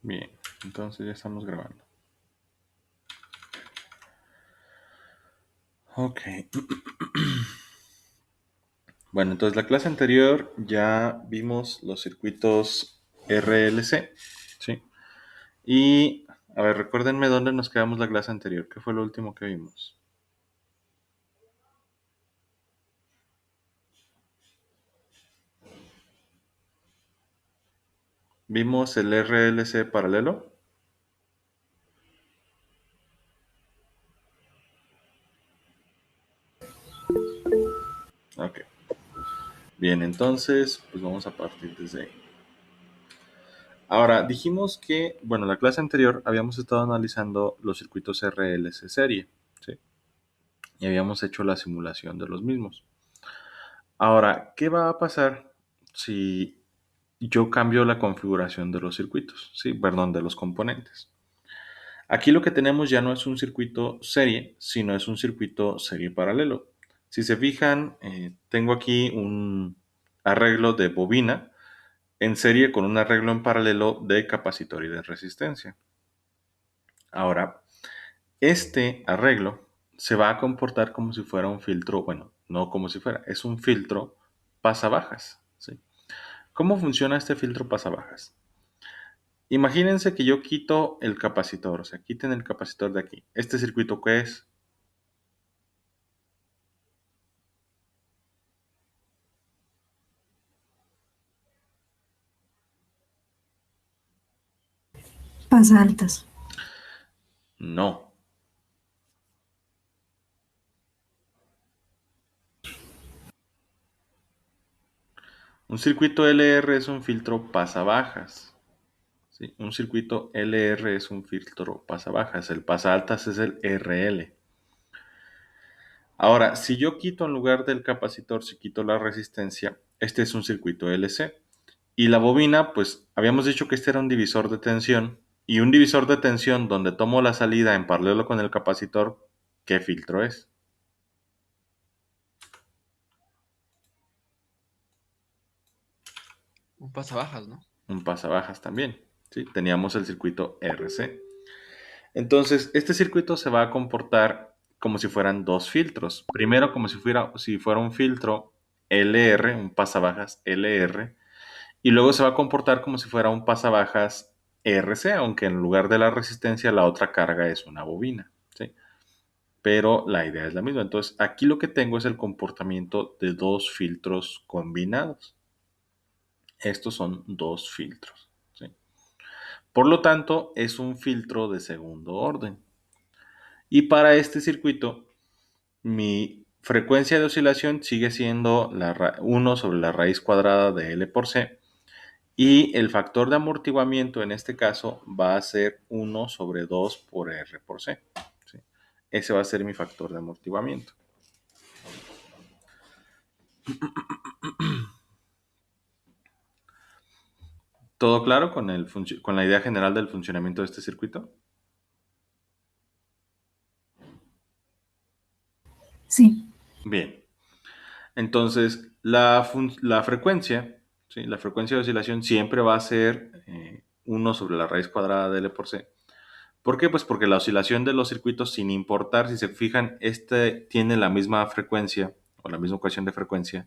Bien, entonces ya estamos grabando. Ok. Bueno, entonces la clase anterior ya vimos los circuitos RLC, ¿sí? Y, a ver, recuérdenme dónde nos quedamos la clase anterior. ¿Qué fue lo último que vimos? ¿Vimos el RLC paralelo? Ok. Bien, entonces, pues vamos a partir desde ahí. Ahora, dijimos que, bueno, la clase anterior habíamos estado analizando los circuitos RLC serie, ¿sí? Y habíamos hecho la simulación de los mismos. Ahora, ¿qué va a pasar si yo cambio la configuración de los circuitos? Sí, perdón, de los componentes. Aquí lo que tenemos ya no es un circuito serie, sino es un circuito serie paralelo. Si se fijan, tengo aquí un arreglo de bobina en serie con un arreglo en paralelo de capacitor y de resistencia. Ahora, este arreglo se va a comportar como si fuera un filtro, bueno, no como si fuera, es un filtro pasabajas, ¿sí? ¿Cómo funciona este filtro pasabajas? Imagínense que yo quito el capacitor, o sea, quiten el capacitor de aquí. ¿Este circuito qué es? Pasa altas. No. Un circuito LR es un filtro pasabajas, ¿sí? Un circuito LR es un filtro pasabajas. El pasaltas es el RL. Ahora, si yo quito en lugar del capacitor, si quito la resistencia, este es un circuito LC. Y la bobina, pues habíamos dicho que este era un divisor de tensión. Y un divisor de tensión donde tomo la salida en paralelo con el capacitor, ¿qué filtro es? Un pasabajas, ¿no? Un pasabajas también. ¿Sí? Teníamos el circuito RC. Entonces, este circuito se va a comportar como si fueran dos filtros. Primero, como si fuera un filtro LR, un pasabajas LR, y luego se va a comportar como si fuera un pasabajas RC, aunque en lugar de la resistencia la otra carga es una bobina, ¿sí? Pero la idea es la misma. Entonces, aquí lo que tengo es el comportamiento de dos filtros combinados. Estos son dos filtros, ¿sí? Por lo tanto, es un filtro de segundo orden. Y para este circuito, mi frecuencia de oscilación sigue siendo 1 sobre la raíz cuadrada de L por C. Y el factor de amortiguamiento en este caso va a ser 1 sobre 2 por R por C, ¿sí? Ese va a ser mi factor de amortiguamiento. ¿Todo claro con la idea general del funcionamiento de este circuito? Sí, Bien. Entonces, la frecuencia, ¿sí? La frecuencia de oscilación siempre va a ser 1 sobre la raíz cuadrada de L por C. ¿Por qué? Pues porque la oscilación de los circuitos, sin importar, si se fijan, este tiene la misma frecuencia o la misma ecuación de frecuencia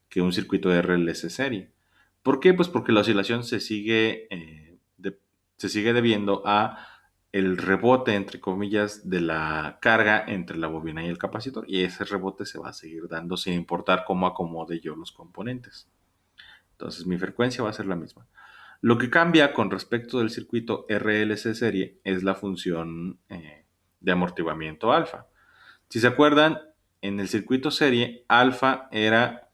que un circuito de RLC serie. ¿Por qué? Pues porque la oscilación se sigue debiendo a el rebote, entre comillas, de la carga entre la bobina y el capacitor. Y ese rebote se va a seguir dando sin importar cómo acomode yo los componentes. Entonces mi frecuencia va a ser la misma. Lo que cambia con respecto del circuito RLC serie es la función de amortiguamiento alfa. Si se acuerdan, en el circuito serie, alfa era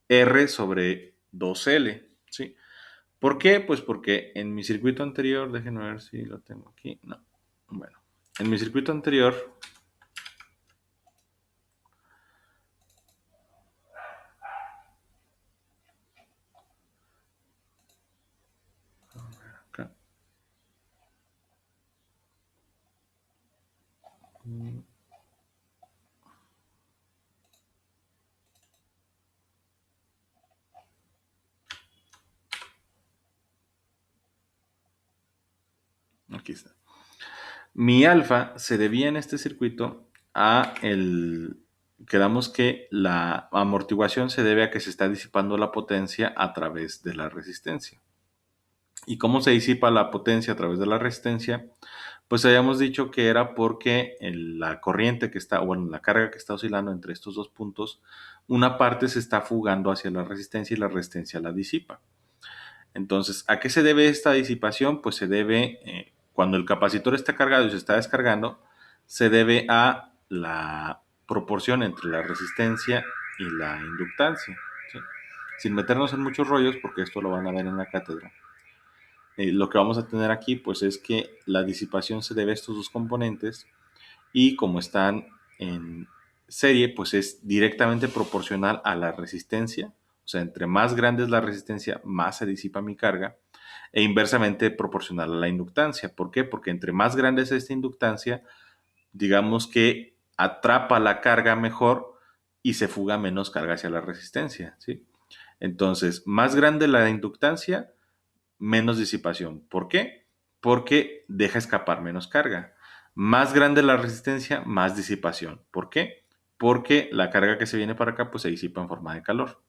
R sobre 2L, ¿sí? ¿Por qué? Pues porque en mi circuito anterior, déjenme ver si lo tengo aquí, no, bueno, en mi circuito anterior, acá, Aquí está. Mi alfa se debía en este circuito a el... Quedamos que la amortiguación se debe a que se está disipando la potencia a través de la resistencia. ¿Y cómo se disipa la potencia a través de la resistencia? Pues habíamos dicho que era porque la corriente que está, bueno, la carga que está oscilando entre estos dos puntos, una parte se está fugando hacia la resistencia y la resistencia la disipa. Entonces, ¿a qué se debe esta disipación? Pues se debe, cuando el capacitor está cargado y se está descargando, se debe a la proporción entre la resistencia y la inductancia. ¿Sí? Sin meternos en muchos rollos, porque esto lo van a ver en la cátedra. Lo que vamos a tener aquí, pues es que la disipación se debe a estos dos componentes y como están en serie, pues es directamente proporcional a la resistencia. O sea, entre más grande es la resistencia, más se disipa mi carga, e inversamente proporcional a la inductancia. ¿Por qué? Porque entre más grande es esta inductancia, digamos que atrapa la carga mejor y se fuga menos carga hacia la resistencia, ¿sí? Entonces, más grande la inductancia, menos disipación. ¿Por qué? Porque deja escapar menos carga. Más grande la resistencia, más disipación. ¿Por qué? Porque la carga que se viene para acá pues se disipa en forma de calor.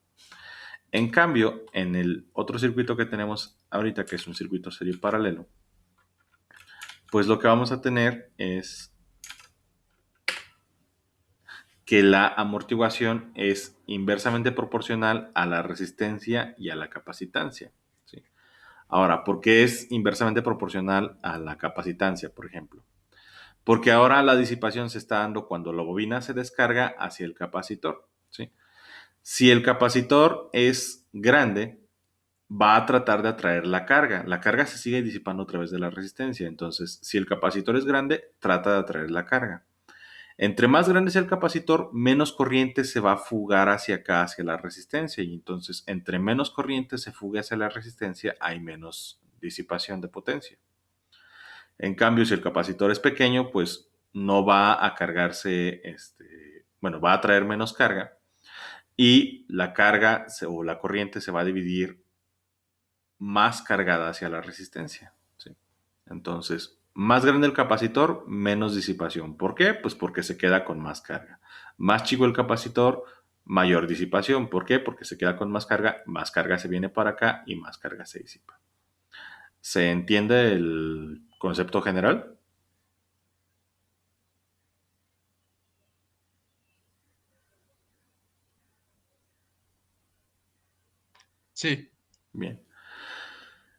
En cambio, en el otro circuito que tenemos ahorita, que es un circuito serie paralelo, pues lo que vamos a tener es que la amortiguación es inversamente proporcional a la resistencia y a la capacitancia. ¿Sí? Ahora, ¿por qué es inversamente proporcional a la capacitancia, por ejemplo? Porque ahora la disipación se está dando cuando la bobina se descarga hacia el capacitor. ¿Sí? Si el capacitor es grande, va a tratar de atraer la carga. La carga se sigue disipando a través de la resistencia. Entonces, si el capacitor es grande, trata de atraer la carga. Entre más grande sea el capacitor, menos corriente se va a fugar hacia acá, hacia la resistencia. Y entonces, entre menos corriente se fugue hacia la resistencia, hay menos disipación de potencia. En cambio, si el capacitor es pequeño, pues no va a cargarse, bueno, va a traer menos carga y la carga o la corriente se va a dividir más cargada hacia la resistencia. ¿Sí? Entonces, más grande el capacitor, menos disipación. ¿Por qué? Pues porque se queda con más carga. Más chico el capacitor, mayor disipación. ¿Por qué? Porque se queda con más carga se viene para acá y más carga se disipa. ¿Se entiende el concepto general? Sí, Bien.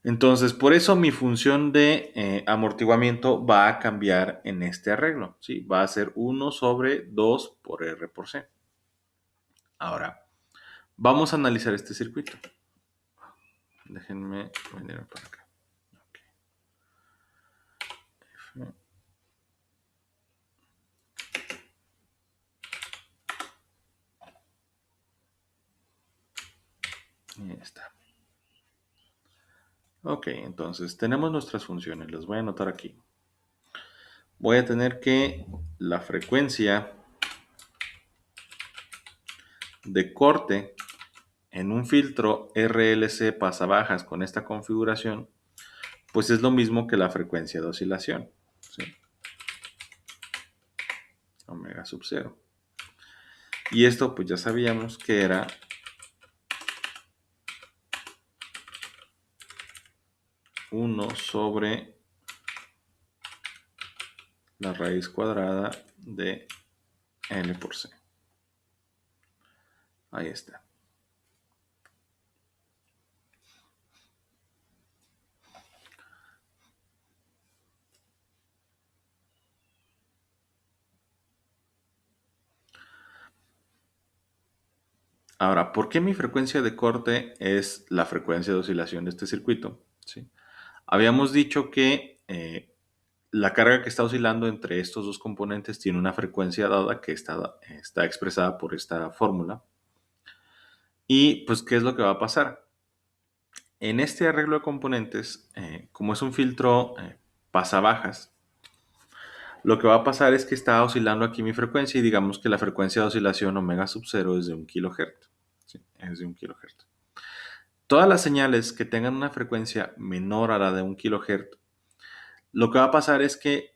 Entonces, por eso mi función de amortiguamiento va a cambiar en este arreglo. ¿Sí? Va a ser 1/2 por R por C. Ahora, vamos a analizar este circuito. Déjenme venir para acá. Ok. Ahí está. Ok, entonces tenemos nuestras funciones. Las voy a anotar aquí. Voy a tener que la frecuencia de corte en un filtro RLC pasabajas con esta configuración, pues es lo mismo que la frecuencia de oscilación. ¿Sí? Omega sub 0. Y esto pues ya sabíamos que era 1/, la raíz cuadrada de L por C. Ahí está. Ahora, ¿por qué mi frecuencia de corte es la frecuencia de oscilación de este circuito? ¿Sí? Habíamos dicho que la carga que está oscilando entre estos dos componentes tiene una frecuencia dada que está expresada por esta fórmula. Y pues, ¿qué es lo que va a pasar? En este arreglo de componentes, como es un filtro pasabajas, lo que va a pasar es que está oscilando aquí mi frecuencia y digamos que la frecuencia de oscilación omega sub 0 es de 1 kHz. ¿Sí? Es de 1 kHz. Todas las señales que tengan una frecuencia menor a la de 1 kHz lo que va a pasar es que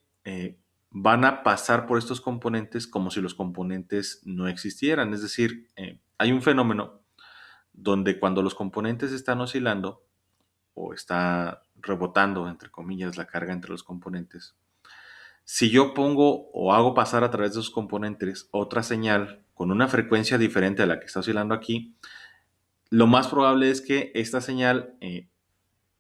van a pasar por estos componentes como si los componentes no existieran. Es decir, hay un fenómeno donde cuando los componentes están oscilando o está rebotando, entre comillas, la carga entre los componentes, si yo pongo o hago pasar a través de esos componentes otra señal con una frecuencia diferente a la que está oscilando aquí, lo más probable es que esta señal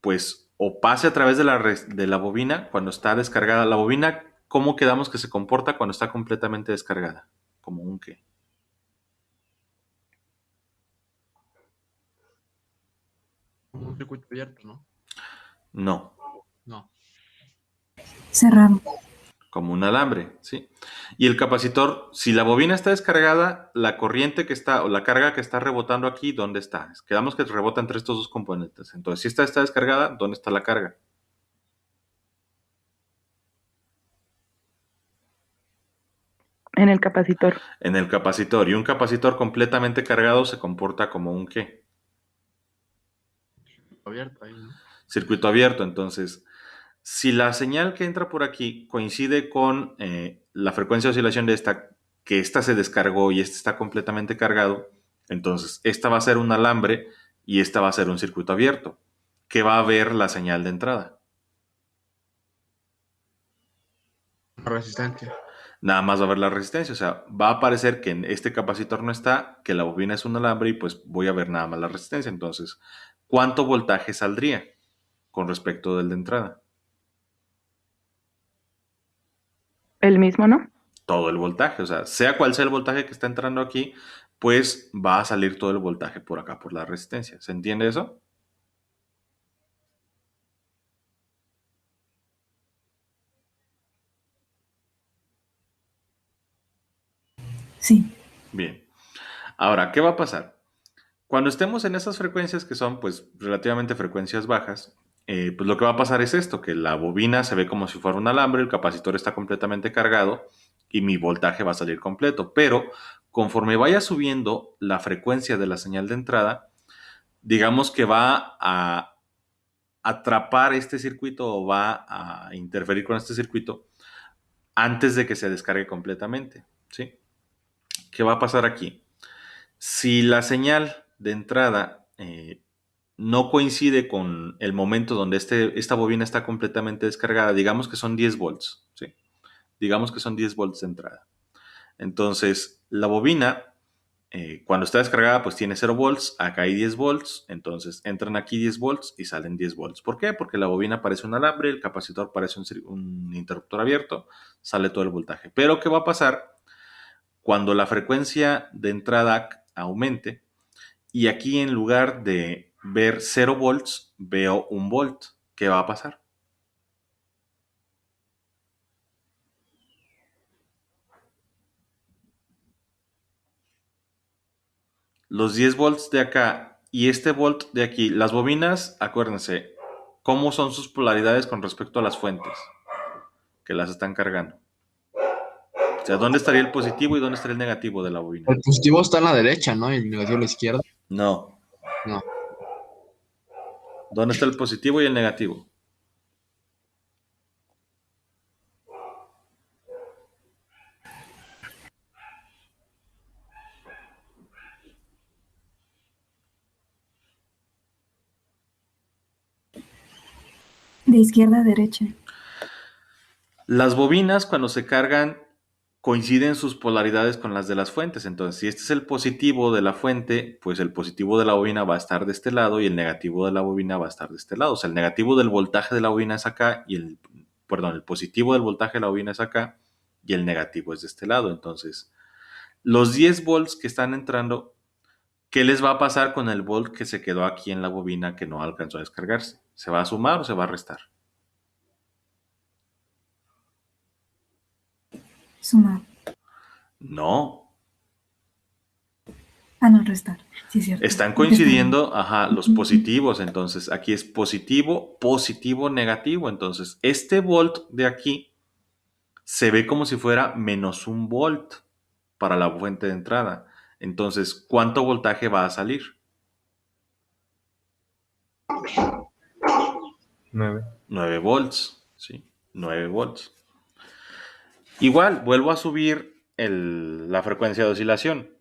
pues o pase a través de la bobina cuando está descargada. La bobina, ¿cómo quedamos que se comporta cuando está completamente descargada? Como un qué. Un circuito abierto, ¿no? No, No. Cerrado. como un alambre, ¿sí? Y el capacitor, si la bobina está descargada, la corriente que está, o la carga que está rebotando aquí, ¿dónde está? Quedamos que rebota entre estos dos componentes. Entonces, si esta está descargada, ¿dónde está la carga? En el capacitor. En el capacitor. Y un capacitor completamente cargado se comporta como un qué. Abierto ahí, ¿no? Circuito abierto. Entonces, si la señal que entra por aquí coincide con la frecuencia de oscilación de esta, que esta se descargó y este está completamente cargado, entonces esta va a ser un alambre y esta va a ser un circuito abierto, que va a ver la señal de entrada. Una resistencia. Nada más va a ver la resistencia, o sea, va a aparecer que en este capacitor no está, que la bobina es un alambre y pues voy a ver nada más la resistencia. Entonces, ¿cuánto voltaje saldría con respecto del de entrada? El mismo, ¿no? Todo el voltaje, o sea cual sea el voltaje que está entrando aquí, pues va a salir todo el voltaje por acá, por la resistencia. ¿Se entiende eso? Sí. Bien. Ahora, ¿qué va a pasar? Cuando estemos en esas frecuencias que son pues relativamente frecuencias bajas, pues lo que va a pasar es esto, que la bobina se ve como si fuera un alambre, el capacitor está completamente cargado y mi voltaje va a salir completo. Pero conforme vaya subiendo la frecuencia de la señal de entrada, digamos que va a atrapar este circuito o va a interferir con este circuito antes de que se descargue completamente. ¿Sí? ¿Qué va a pasar aquí? Si la señal de entrada no coincide con el momento donde esta bobina está completamente descargada, digamos que son 10 volts, ¿sí? Digamos que son 10 volts de entrada. Entonces, la bobina, cuando está descargada, pues tiene 0 volts, acá hay 10 volts, entonces entran aquí 10 volts y salen 10 volts. ¿Por qué? Porque la bobina parece un alambre, el capacitor parece un interruptor abierto, sale todo el voltaje. Pero, ¿qué va a pasar cuando la frecuencia de entrada aumente? Y aquí en lugar de ver 0 volts, veo 1 volt. ¿Qué va a pasar? Los 10 volts de acá y este volt de aquí, las bobinas, acuérdense, ¿cómo son sus polaridades con respecto a las fuentes que las están cargando? O sea, ¿dónde estaría el positivo y dónde estaría el negativo de la bobina? El positivo está en la derecha, ¿no? Y el negativo a la izquierda. No. No. ¿Dónde está el positivo y el negativo? De izquierda a derecha. Las bobinas cuando se cargan coinciden sus polaridades con las de las fuentes. Entonces, si este es el positivo de la fuente, pues el positivo de la bobina va a estar de este lado y el negativo de la bobina va a estar de este lado. O sea, el negativo del voltaje de la bobina es acá y el positivo del voltaje de la bobina es acá y el negativo es de este lado. Entonces, los 10 volts que están entrando, ¿qué les va a pasar con el volt que se quedó aquí en la bobina que no alcanzó a descargarse? ¿Se va a sumar o se va a restar? Sumar. No, Ah, no, restar. Sí, es cierto. están Porque están- coincidiendo, ajá, los positivos. Entonces, aquí es positivo, positivo, negativo. Entonces, este volt de aquí se ve como si fuera menos 1 volt para la fuente de entrada. Entonces, ¿cuánto voltaje va a salir? 9. 9 volts, ¿sí? 9 volts. Igual, vuelvo a subir la frecuencia de oscilación.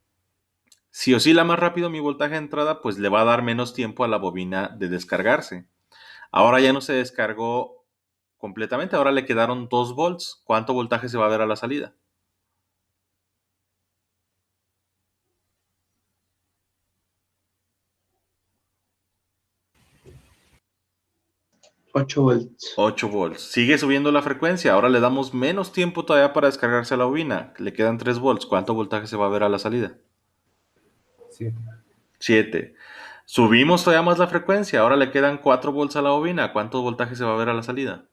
Si oscila más rápido mi voltaje de entrada, pues le va a dar menos tiempo a la bobina de descargarse. Ahora ya no se descargó completamente, ahora le quedaron 2 volts. ¿Cuánto voltaje se va a ver a la salida? 8 volts. 8 volts. Sigue subiendo la frecuencia. Ahora le damos menos tiempo todavía para descargarse la bobina. Le quedan 3 volts. ¿Cuánto voltaje se va a ver a la salida? 7. Subimos todavía más la frecuencia. Ahora le quedan 4 volts a la bobina. ¿Cuánto voltaje se va a ver a la salida?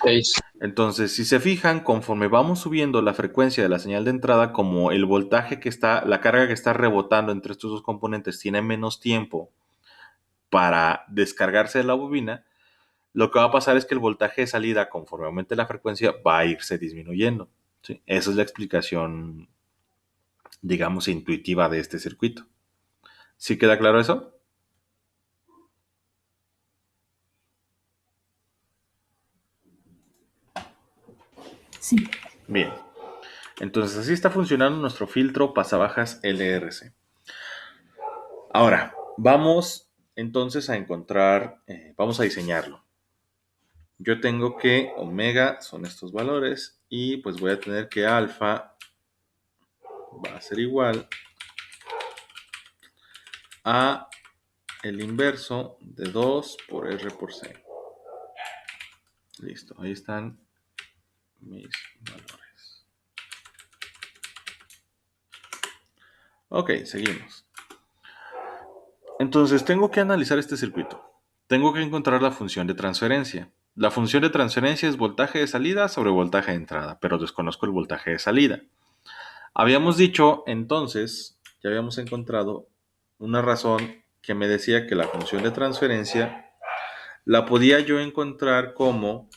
6. Entonces, si se fijan, conforme vamos subiendo la frecuencia de la señal de entrada, como el voltaje que está, la carga que está rebotando entre estos dos componentes tiene menos tiempo para descargarse de la bobina, lo que va a pasar es que el voltaje de salida, conforme aumente la frecuencia, va a irse disminuyendo. ¿Sí? Esa es la explicación, digamos, intuitiva de este circuito. ¿Sí queda claro eso? Sí. Bien. Entonces, así está funcionando nuestro filtro pasabajas LRC. Ahora, vamos entonces a encontrar, vamos a diseñarlo. Yo tengo que omega son estos valores y pues voy a tener que alfa va a ser igual a el inverso de 2 por R por C. Listo, ahí están mis valores. Ok, seguimos. Entonces tengo que analizar este circuito. Tengo que encontrar la función de transferencia. La función de transferencia es voltaje de salida sobre voltaje de entrada, pero desconozco el voltaje de salida. Habíamos dicho entonces, ya habíamos encontrado una razón que me decía que la función de transferencia la podía yo encontrar como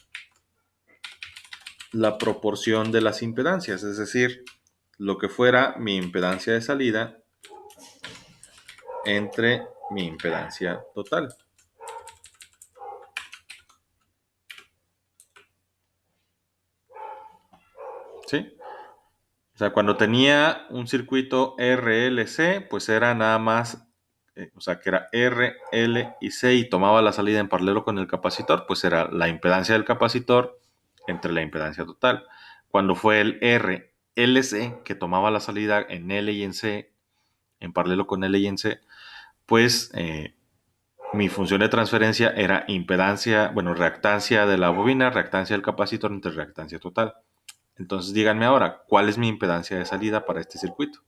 la proporción de las impedancias, es decir, lo que fuera mi impedancia de salida entre mi impedancia total. ¿Sí? O sea, cuando tenía un circuito RLC, pues era nada más, o sea, que era R, L y C y tomaba la salida en paralelo con el capacitor, pues era la impedancia del capacitor entre la impedancia total. Cuando fue el RLC, que tomaba la salida en L y en C, en paralelo con L y en C, pues mi función de transferencia era impedancia, bueno, reactancia de la bobina, reactancia del capacitor entre reactancia total. Entonces díganme ahora, ¿cuál es mi impedancia de salida para este circuito?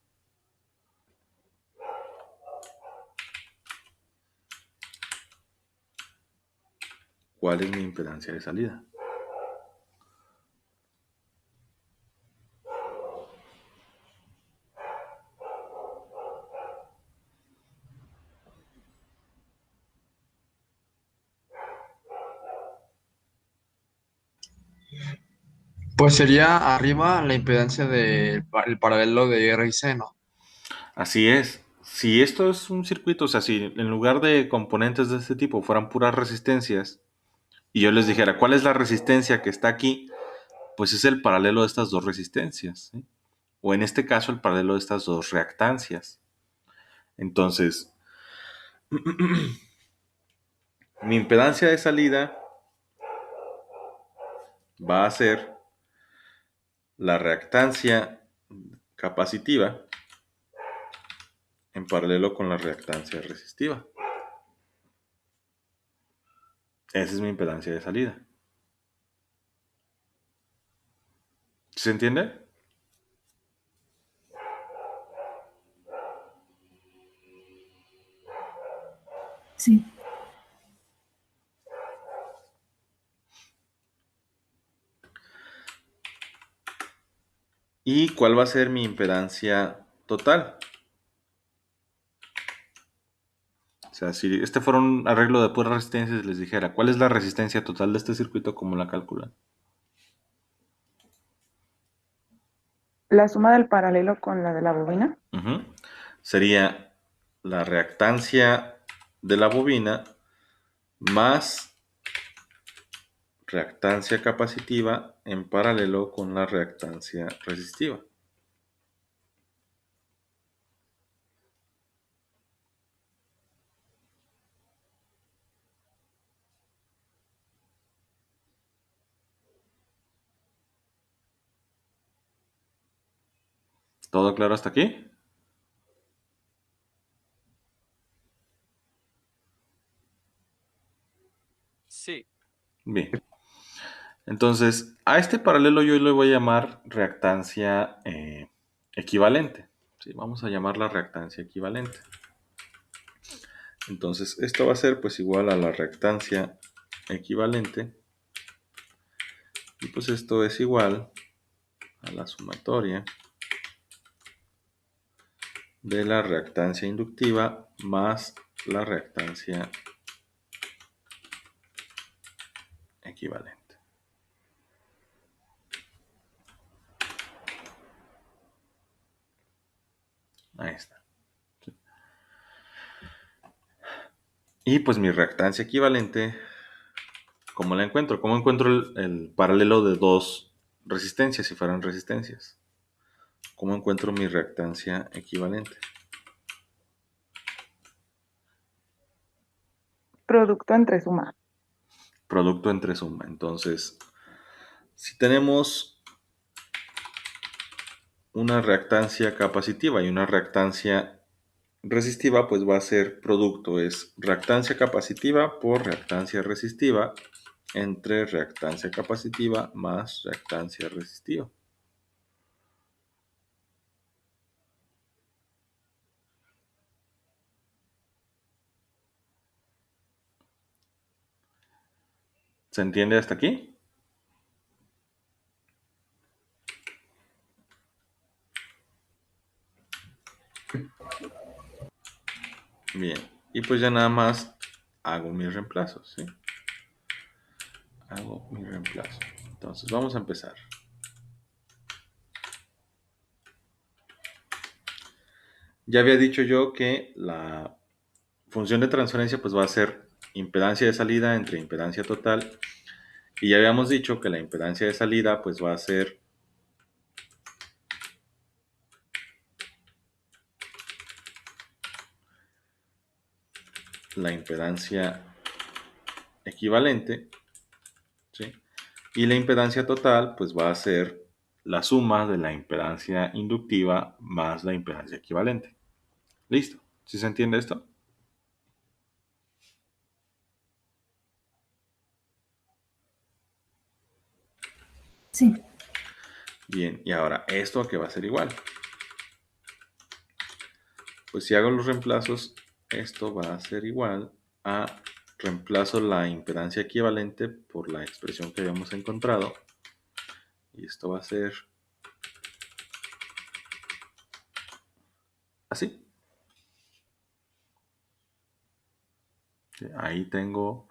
¿Cuál es mi impedancia de salida? Pues sería arriba la impedancia del paralelo de R y C, ¿no? Así es. Si esto es un circuito, o sea, si en lugar de componentes de este tipo fueran puras resistencias, y yo les dijera, ¿cuál es la resistencia que está aquí? Pues es el paralelo de estas dos resistencias, ¿sí? O en este caso, el paralelo de estas dos reactancias. Entonces, mi impedancia de salida va a ser la reactancia capacitiva en paralelo con la reactancia resistiva. Esa es mi impedancia de salida. ¿Se entiende? Sí. ¿Y cuál va a ser mi impedancia total? O sea, si este fuera un arreglo de puras resistencias, les dijera, ¿cuál es la resistencia total de este circuito? ¿Cómo la calculan? La suma del paralelo con la de la bobina. Sería la reactancia de la bobina más reactancia capacitiva en paralelo con la reactancia resistiva. ¿Todo claro hasta aquí? Sí. Bien. Entonces, a este paralelo yo le voy a llamar reactancia equivalente. Sí, vamos a llamarla reactancia equivalente. Entonces, esto va a ser pues igual a la reactancia equivalente. Y pues esto es igual a la sumatoria de la reactancia inductiva más la reactancia equivalente. Ahí está. Y pues mi reactancia equivalente, ¿cómo la encuentro? ¿Cómo encuentro el paralelo de dos resistencias si fueran resistencias? ¿Cómo encuentro mi reactancia equivalente? Producto entre suma. Producto entre suma. Entonces, si tenemos una reactancia capacitiva y una reactancia resistiva, pues va a ser producto, es reactancia capacitiva por reactancia resistiva entre reactancia capacitiva más reactancia resistiva. ¿Se entiende hasta aquí? Bien, y pues ya nada más hago mis reemplazos, ¿sí? Hago mi reemplazo. Entonces vamos a empezar. Ya había dicho yo que la función de transferencia pues va a ser impedancia de salida entre impedancia total. Y ya habíamos dicho que la impedancia de salida pues va a ser la impedancia equivalente, ¿sí? Y la impedancia total pues va a ser la suma de la impedancia inductiva más la impedancia equivalente. ¿Listo? ¿Sí se entiende esto? Sí. Bien, y ahora, ¿esto a qué va a ser igual? Pues si hago los reemplazos, esto va a ser igual a reemplazo la impedancia equivalente por la expresión que habíamos encontrado. Y esto va a ser así. Ahí tengo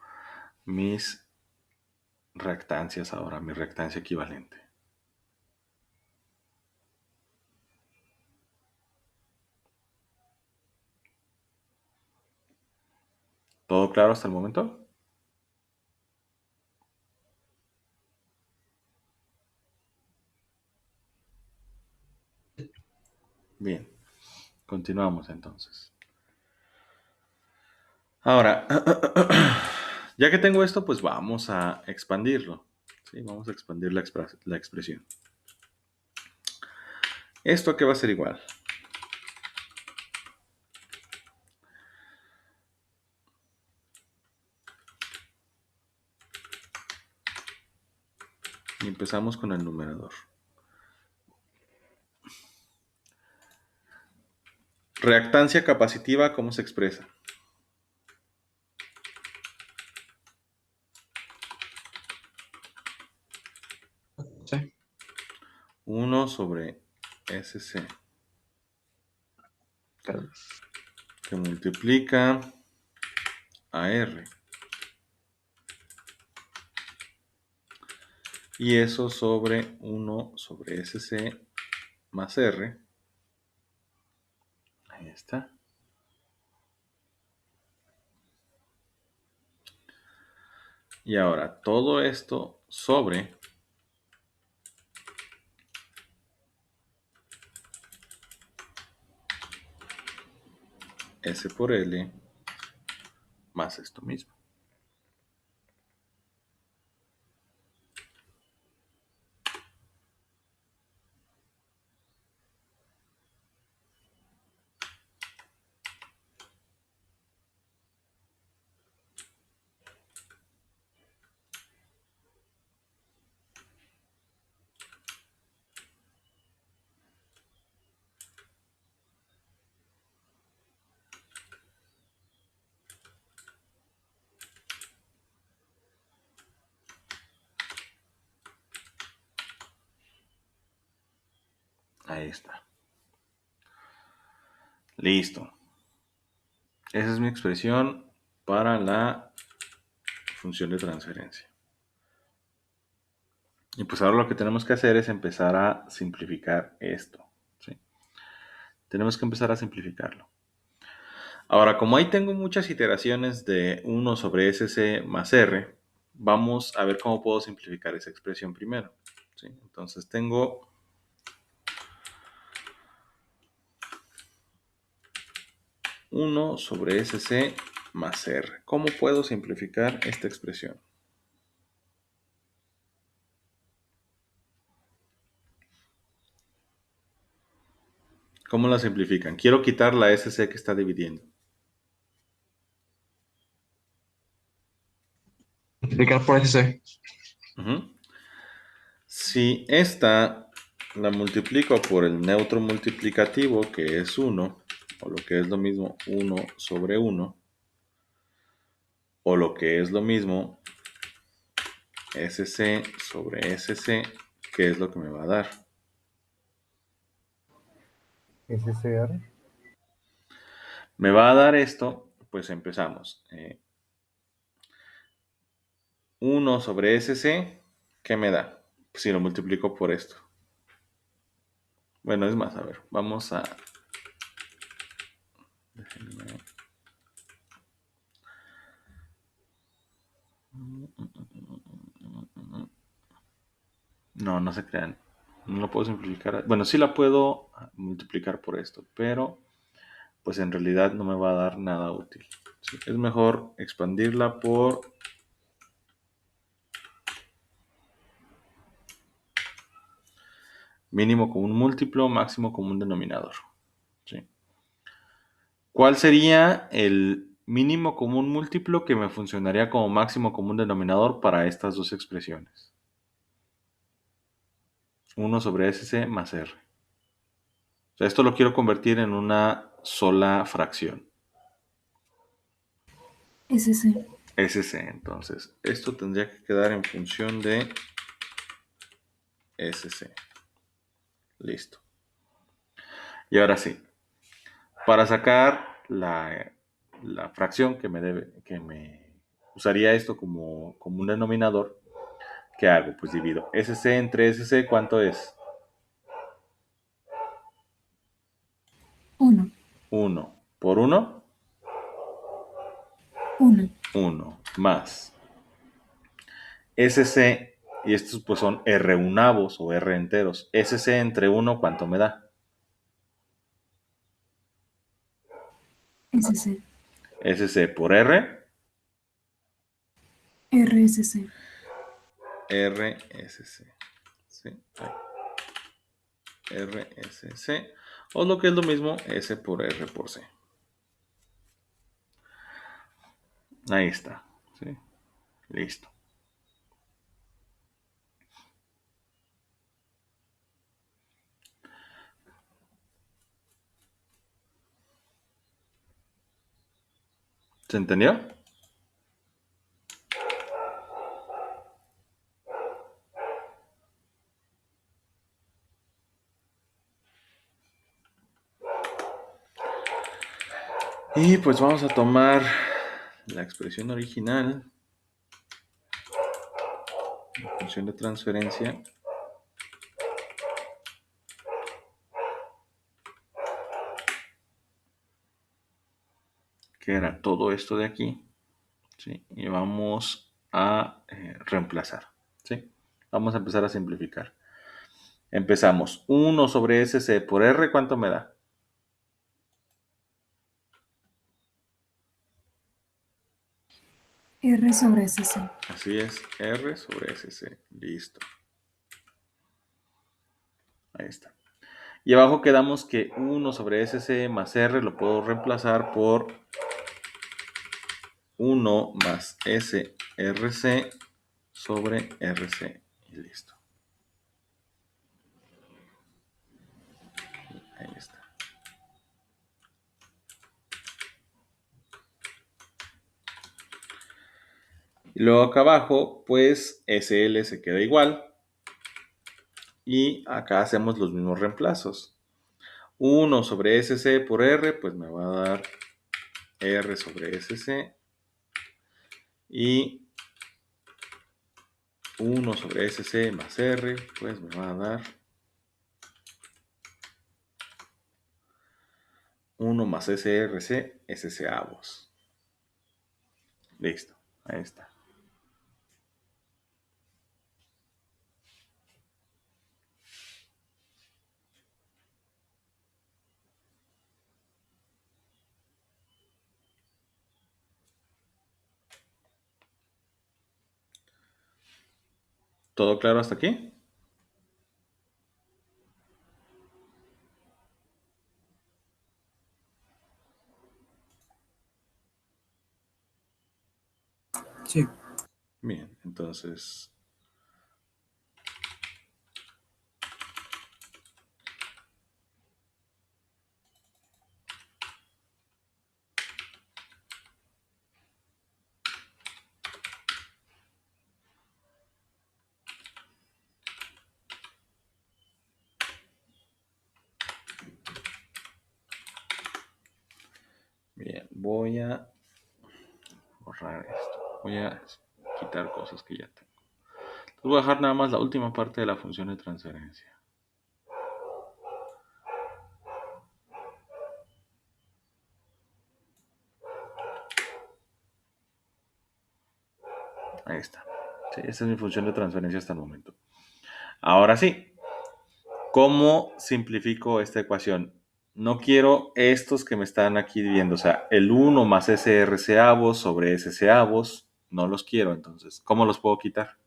mis reactancias ahora, mi reactancia equivalente. ¿Todo claro hasta el momento? Bien, continuamos entonces. Ahora, ya que tengo esto, pues vamos a expandirlo. ¿Sí? Vamos a expandir la expresión. ¿Esto a qué va a ser igual? Y empezamos con el numerador. Reactancia capacitiva, ¿cómo se expresa? Sí. 1 sobre SC, que multiplica a R. Y eso sobre 1 sobre SC más R. Ahí está. Y ahora todo esto sobre S por L más esto mismo. Ahí está. Listo. Esa es mi expresión para la función de transferencia. Y pues ahora lo que tenemos que hacer es empezar a simplificar esto. ¿Sí? Tenemos que empezar a simplificarlo. Ahora, como ahí tengo muchas iteraciones de 1 sobre SC más R, vamos a ver cómo puedo simplificar esa expresión primero. ¿Sí? Entonces tengo 1 sobre SC más R. ¿Cómo puedo simplificar esta expresión? ¿Cómo la simplifican? Quiero quitar la SC que está dividiendo. Multiplicar por SC. Ujú. Si esta la multiplico por el neutro multiplicativo, que es 1, o lo que es lo mismo 1 sobre 1, o lo que es lo mismo SC sobre SC, ¿qué es lo que me va a dar? SCR. Me va a dar esto, pues empezamos. 1 sobre SC, ¿qué me da? Pues si lo multiplico por esto. Bueno, es más, a ver, vamos a... déjenme- No, no se crean. No lo puedo simplificar. Bueno, sí la puedo multiplicar por esto, pero pues en realidad no me va a dar nada útil. ¿Sí? Es mejor expandirla por mínimo común múltiplo, máximo común denominador. ¿Sí? ¿Cuál sería el mínimo común múltiplo que me funcionaría como máximo común denominador para estas dos expresiones? 1 sobre SC más R. O sea, esto lo quiero convertir en una sola fracción. SC. SC, entonces, esto tendría que quedar en función de SC. Listo. Y ahora sí, para sacar la fracción que me usaría esto como un denominador, ¿qué hago? Pues divido SC entre SC, ¿cuánto es? 1. 1 por 1, 1. 1 más SC, y estos pues son R unavos o R enteros. SC entre 1, ¿cuánto me da? SC. SC por R, RSC. RSC. ¿Sí? RSC. O lo que es lo mismo, S por R por C. Ahí está. ¿Sí? Listo. ¿Se entendió? Y pues vamos a tomar la expresión original, la función de transferencia, que era todo esto de aquí, ¿sí? Y vamos a reemplazar, ¿sí? Vamos a empezar a simplificar. Empezamos. 1 sobre SC por R, ¿cuánto me da? R sobre SC. Así es, R sobre SC. Listo. Ahí está. Y abajo quedamos que 1 sobre SC más R lo puedo reemplazar por 1 más SRC sobre RC. Y listo. Ahí está. Y luego acá abajo, pues SL se queda igual. Y acá hacemos los mismos reemplazos. 1 sobre SC por R, pues me va a dar R sobre SC. Y 1 sobre SC más R, pues me va a dar 1 más SRC, SC avos. Listo, ahí está. ¿Todo claro hasta aquí? Sí. Bien, entonces bien, voy a borrar esto. Voy a quitar cosas que ya tengo. Entonces voy a dejar nada más la última parte de la función de transferencia. Ahí está. Sí, esta es mi función de transferencia hasta el momento. Ahora sí, ¿cómo simplifico esta ecuación? No quiero estos que me están aquí viendo, o sea, el 1 más SRC avos sobre SC avos, no los quiero, entonces, ¿cómo los puedo quitar?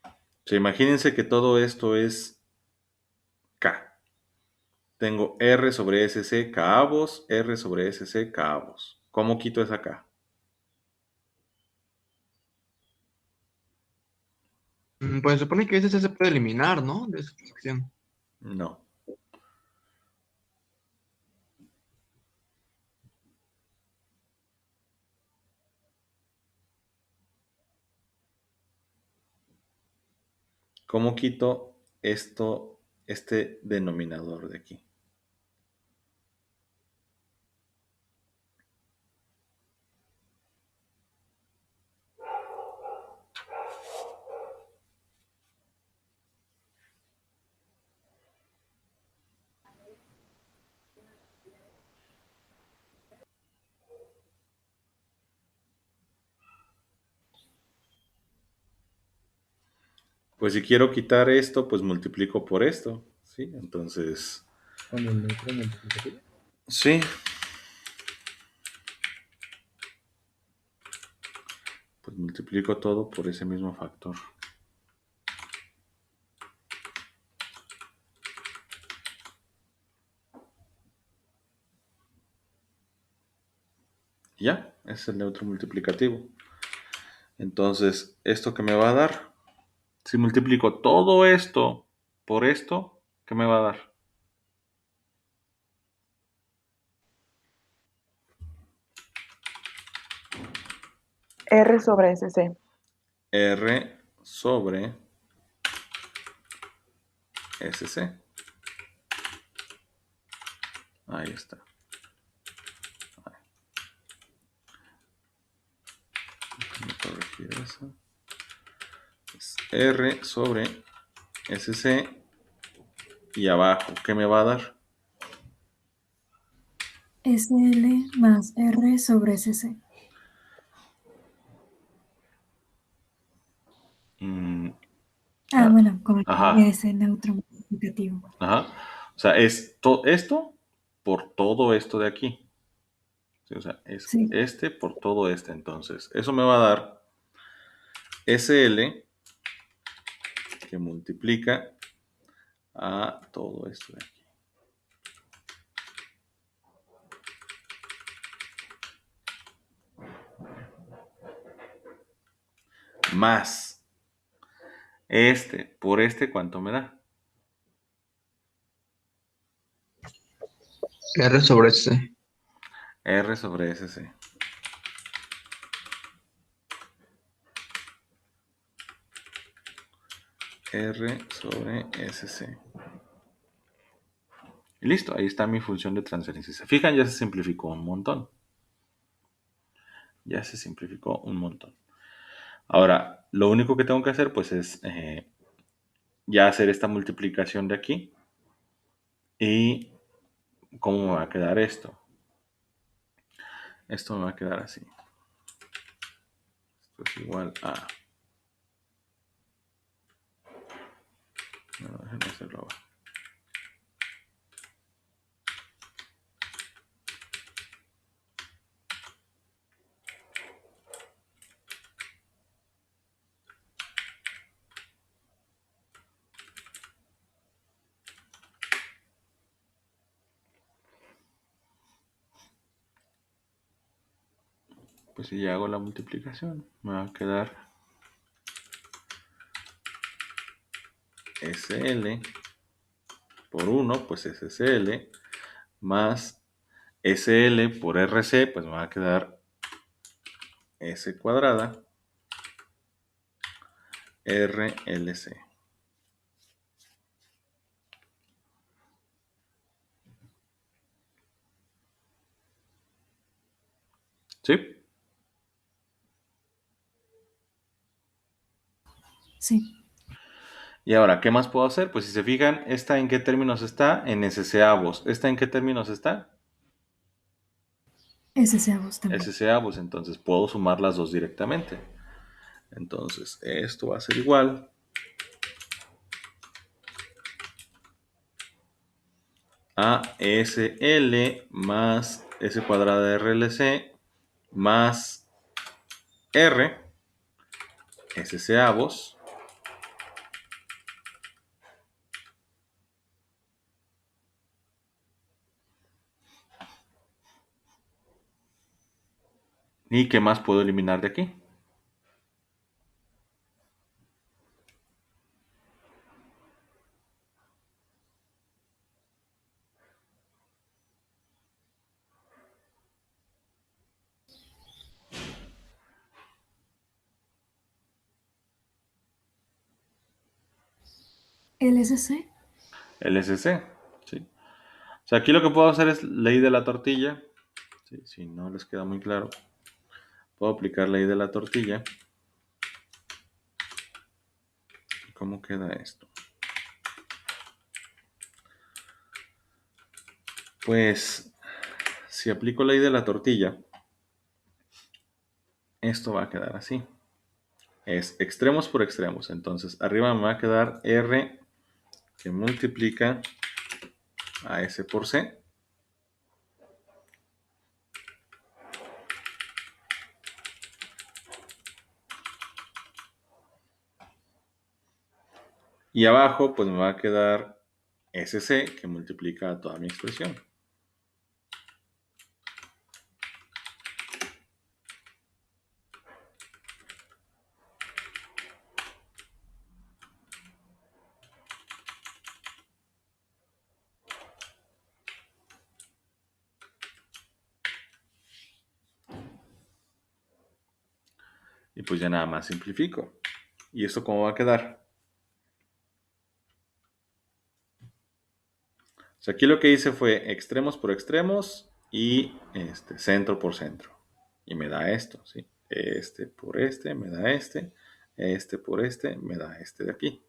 O sea, imagínense que todo esto es K. Tengo R sobre SC K avos, R sobre SC K avos. ¿Cómo quito esa K? Pues se supone que ese se puede eliminar, ¿no? De esa fracción. No. ¿Cómo quito esto, este denominador de aquí? Pues si quiero quitar esto, pues multiplico por esto, ¿sí? Entonces, Con el neutro multiplicativo. sí, pues multiplico todo por ese mismo factor. Y ya, ese es el neutro multiplicativo. Entonces, ¿esto qué me va a dar? Si multiplico todo esto por esto, ¿qué me va a dar? R sobre SC. R sobre SC. Ahí está. corregir eso. Es R sobre SC y abajo, ¿qué me va a dar? SL más R sobre SC. Bueno, con Ajá. ese neutro multiplicativo. Ajá. O sea, es esto por todo esto de aquí. Sí, o sea, es Sí, este por todo este. Entonces, eso me va a dar SL que multiplica a todo esto de aquí. Más este por este, ¿cuánto me da? R sobre S. R sobre SC. R sobre SC. Y listo, ahí está mi función de transferencia. Si se fijan, ya se simplificó un montón. Ya se simplificó un montón. Ahora, lo único que tengo que hacer, pues, es ya hacer esta multiplicación de aquí. ¿Y cómo me va a quedar esto? Esto me va a quedar así. Esto es igual a... No, déjenme hacerlo ahora. Pues si ya hago la multiplicación, me va a quedar SL por 1, pues SSL, más SL por RC, pues me va a quedar S cuadrada RLC. ¿Sí? sí. Y ahora, ¿qué más puedo hacer? Pues si se fijan, ¿esta en qué términos está? En SC-avos. ¿Esta en qué términos está? SC también. SC-avos, entonces puedo sumar las dos directamente. Entonces, esto va a ser igual a SL más S cuadrada de RLC más R, SC-avos, ¿y qué más puedo eliminar de aquí? El SC. El SC, ¿sí? O sea, aquí lo que puedo hacer es ley de la tortilla. ¿Sí? Si no les queda muy claro, puedo aplicar ley de la tortilla. ¿Cómo queda esto? Pues, si aplico ley de la tortilla, esto va a quedar así. Es extremos por extremos. Entonces, arriba me va a quedar R que multiplica a S por C. Y abajo, pues me va a quedar SC que multiplica a toda mi expresión. Y pues ya nada más simplifico. ¿Y esto cómo va a quedar? O sea, aquí lo que hice fue extremos por extremos y centro por centro. Y me da esto, ¿sí? Este por este me da este. Este por este me da este de aquí.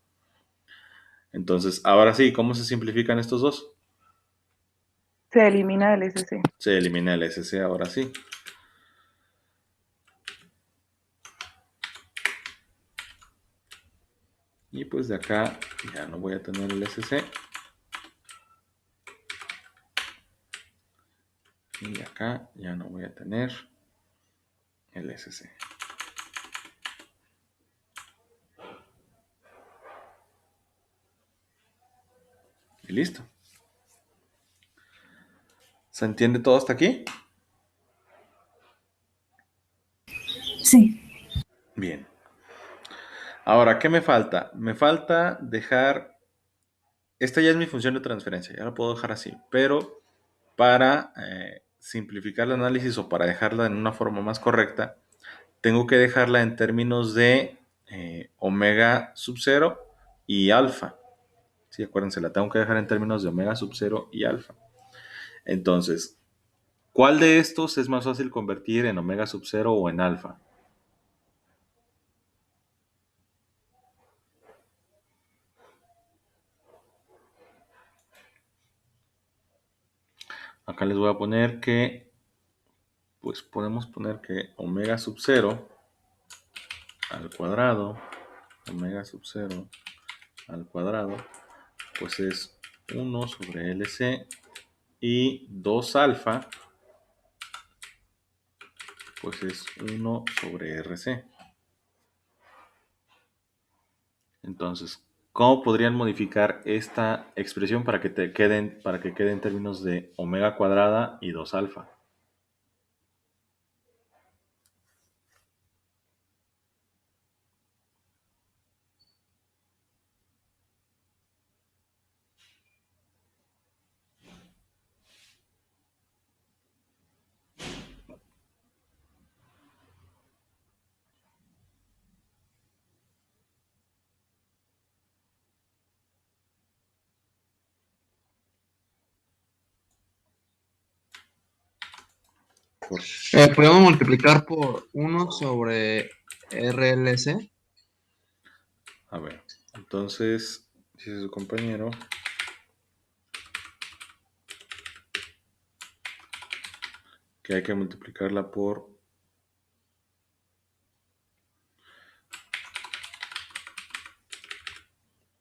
Entonces, ahora sí, ¿cómo se simplifican estos dos? Se elimina el SC. Se elimina el SC ahora sí. Y pues de acá ya no voy a tener el SC. Y de acá ya no voy a tener el SC. Y listo. ¿Se entiende todo hasta aquí? Sí. Bien. Ahora, ¿qué me falta? Me falta dejar... Esta ya es mi función de transferencia, ya la puedo dejar así, pero para simplificar el análisis o para dejarla en una forma más correcta, tengo que dejarla en términos de omega sub 0 y alfa. Sí, acuérdense, la tengo que dejar en términos de omega sub 0 y alfa. Entonces, ¿cuál de estos es más fácil convertir en omega sub 0 o en alfa? Acá les voy a poner que, pues podemos poner que omega sub 0 al cuadrado, omega sub 0 al cuadrado, pues es 1 sobre LC y 2 alfa, pues es 1 sobre RC. Entonces, ¿cómo podrían modificar esta expresión para que quede en términos de omega cuadrada y 2 alfa? Por- Podemos multiplicar por 1 sobre RLC. A ver, entonces, dice su compañero que hay que multiplicarla por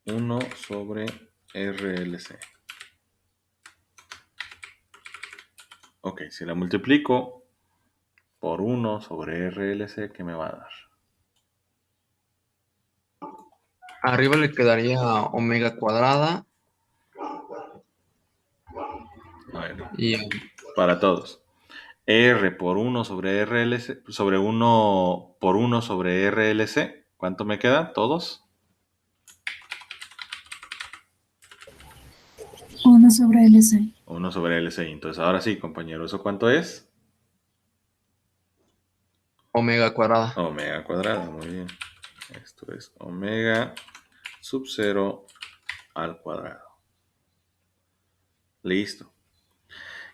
1 sobre RLC. Ok, si la multiplico por 1 sobre RLC, ¿qué me va a dar? Arriba le quedaría omega cuadrada A ver, y para todos. R por 1 sobre RLC, sobre 1 por 1 sobre RLC, ¿cuánto me queda? ¿Todos? 1 sobre LC. 1 sobre LC. Entonces, ahora sí, compañero, ¿eso cuánto es? omega cuadrada. Omega cuadrada, muy bien. Esto es omega sub 0 al cuadrado. Listo.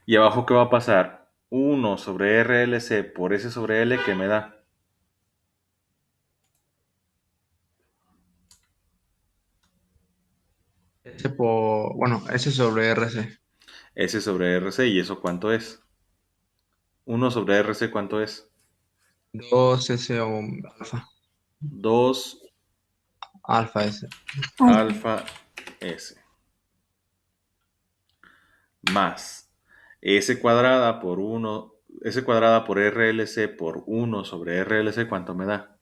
¿Y abajo qué va a pasar? 1 sobre RLC por S sobre L, ¿qué me da? S sobre RC. S sobre RC, ¿y eso cuánto es? 1 sobre RC, ¿cuánto es? 2S alfa. 2 Alfa S. Alfa. alfa S. Más S cuadrada por 1, S cuadrada por RLC por 1 sobre RLC, ¿cuánto me da?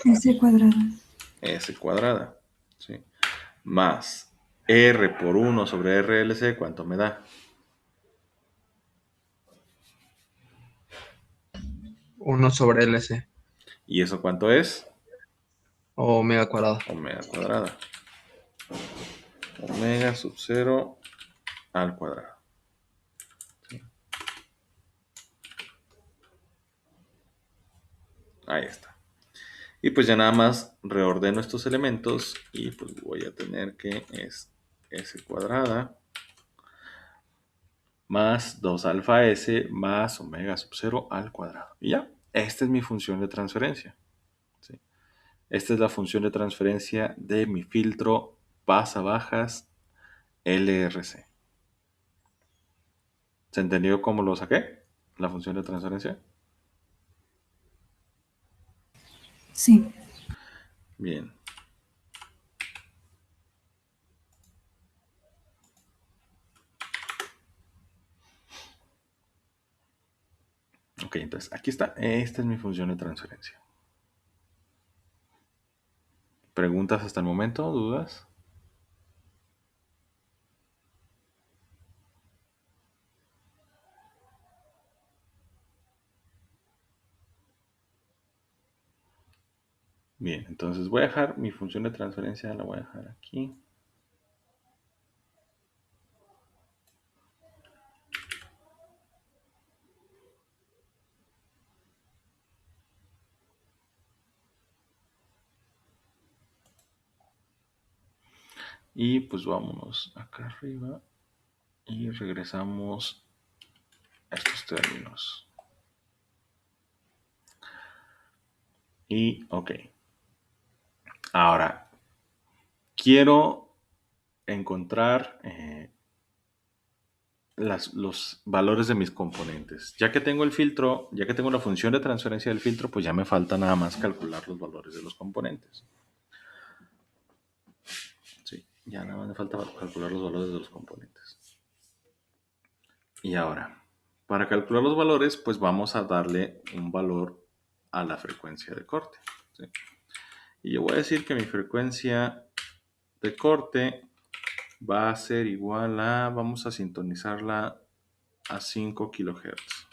S cuadrada. S cuadrada, ¿sí? Más R por 1 sobre RLC, ¿cuánto me da? 1 sobre LC. ¿Y eso cuánto es? Omega cuadrada. Omega cuadrada. Omega sub 0 al cuadrado. ¿Sí? Ahí está. Y pues ya nada más reordeno estos elementos y pues voy a tener que es S cuadrada más 2 alfa S más omega sub 0 al cuadrado. Y ya, esta es mi función de transferencia. ¿Sí? Esta es la función de transferencia de mi filtro pasa-bajas LRC. ¿Se entendió cómo lo saqué? La función de transferencia. Sí. Bien. Ok, entonces aquí está. Esta es mi función de transferencia. ¿Preguntas hasta el momento? ¿Dudas? Bien, entonces voy a dejar mi función de transferencia, la voy a dejar aquí. Y pues vámonos acá arriba y regresamos a estos términos. Y ok. Ahora, quiero encontrar los valores de mis componentes. Ya que tengo el filtro, ya que tengo la función de transferencia del filtro, pues ya me falta nada más calcular los valores de los componentes. Sí, ya nada más me falta calcular los valores de los componentes. Y ahora, para calcular los valores, pues vamos a darle un valor a la frecuencia de corte. ¿Sí? Y yo voy a decir que mi frecuencia de corte va a ser igual a, vamos a sintonizarla a 5 kHz.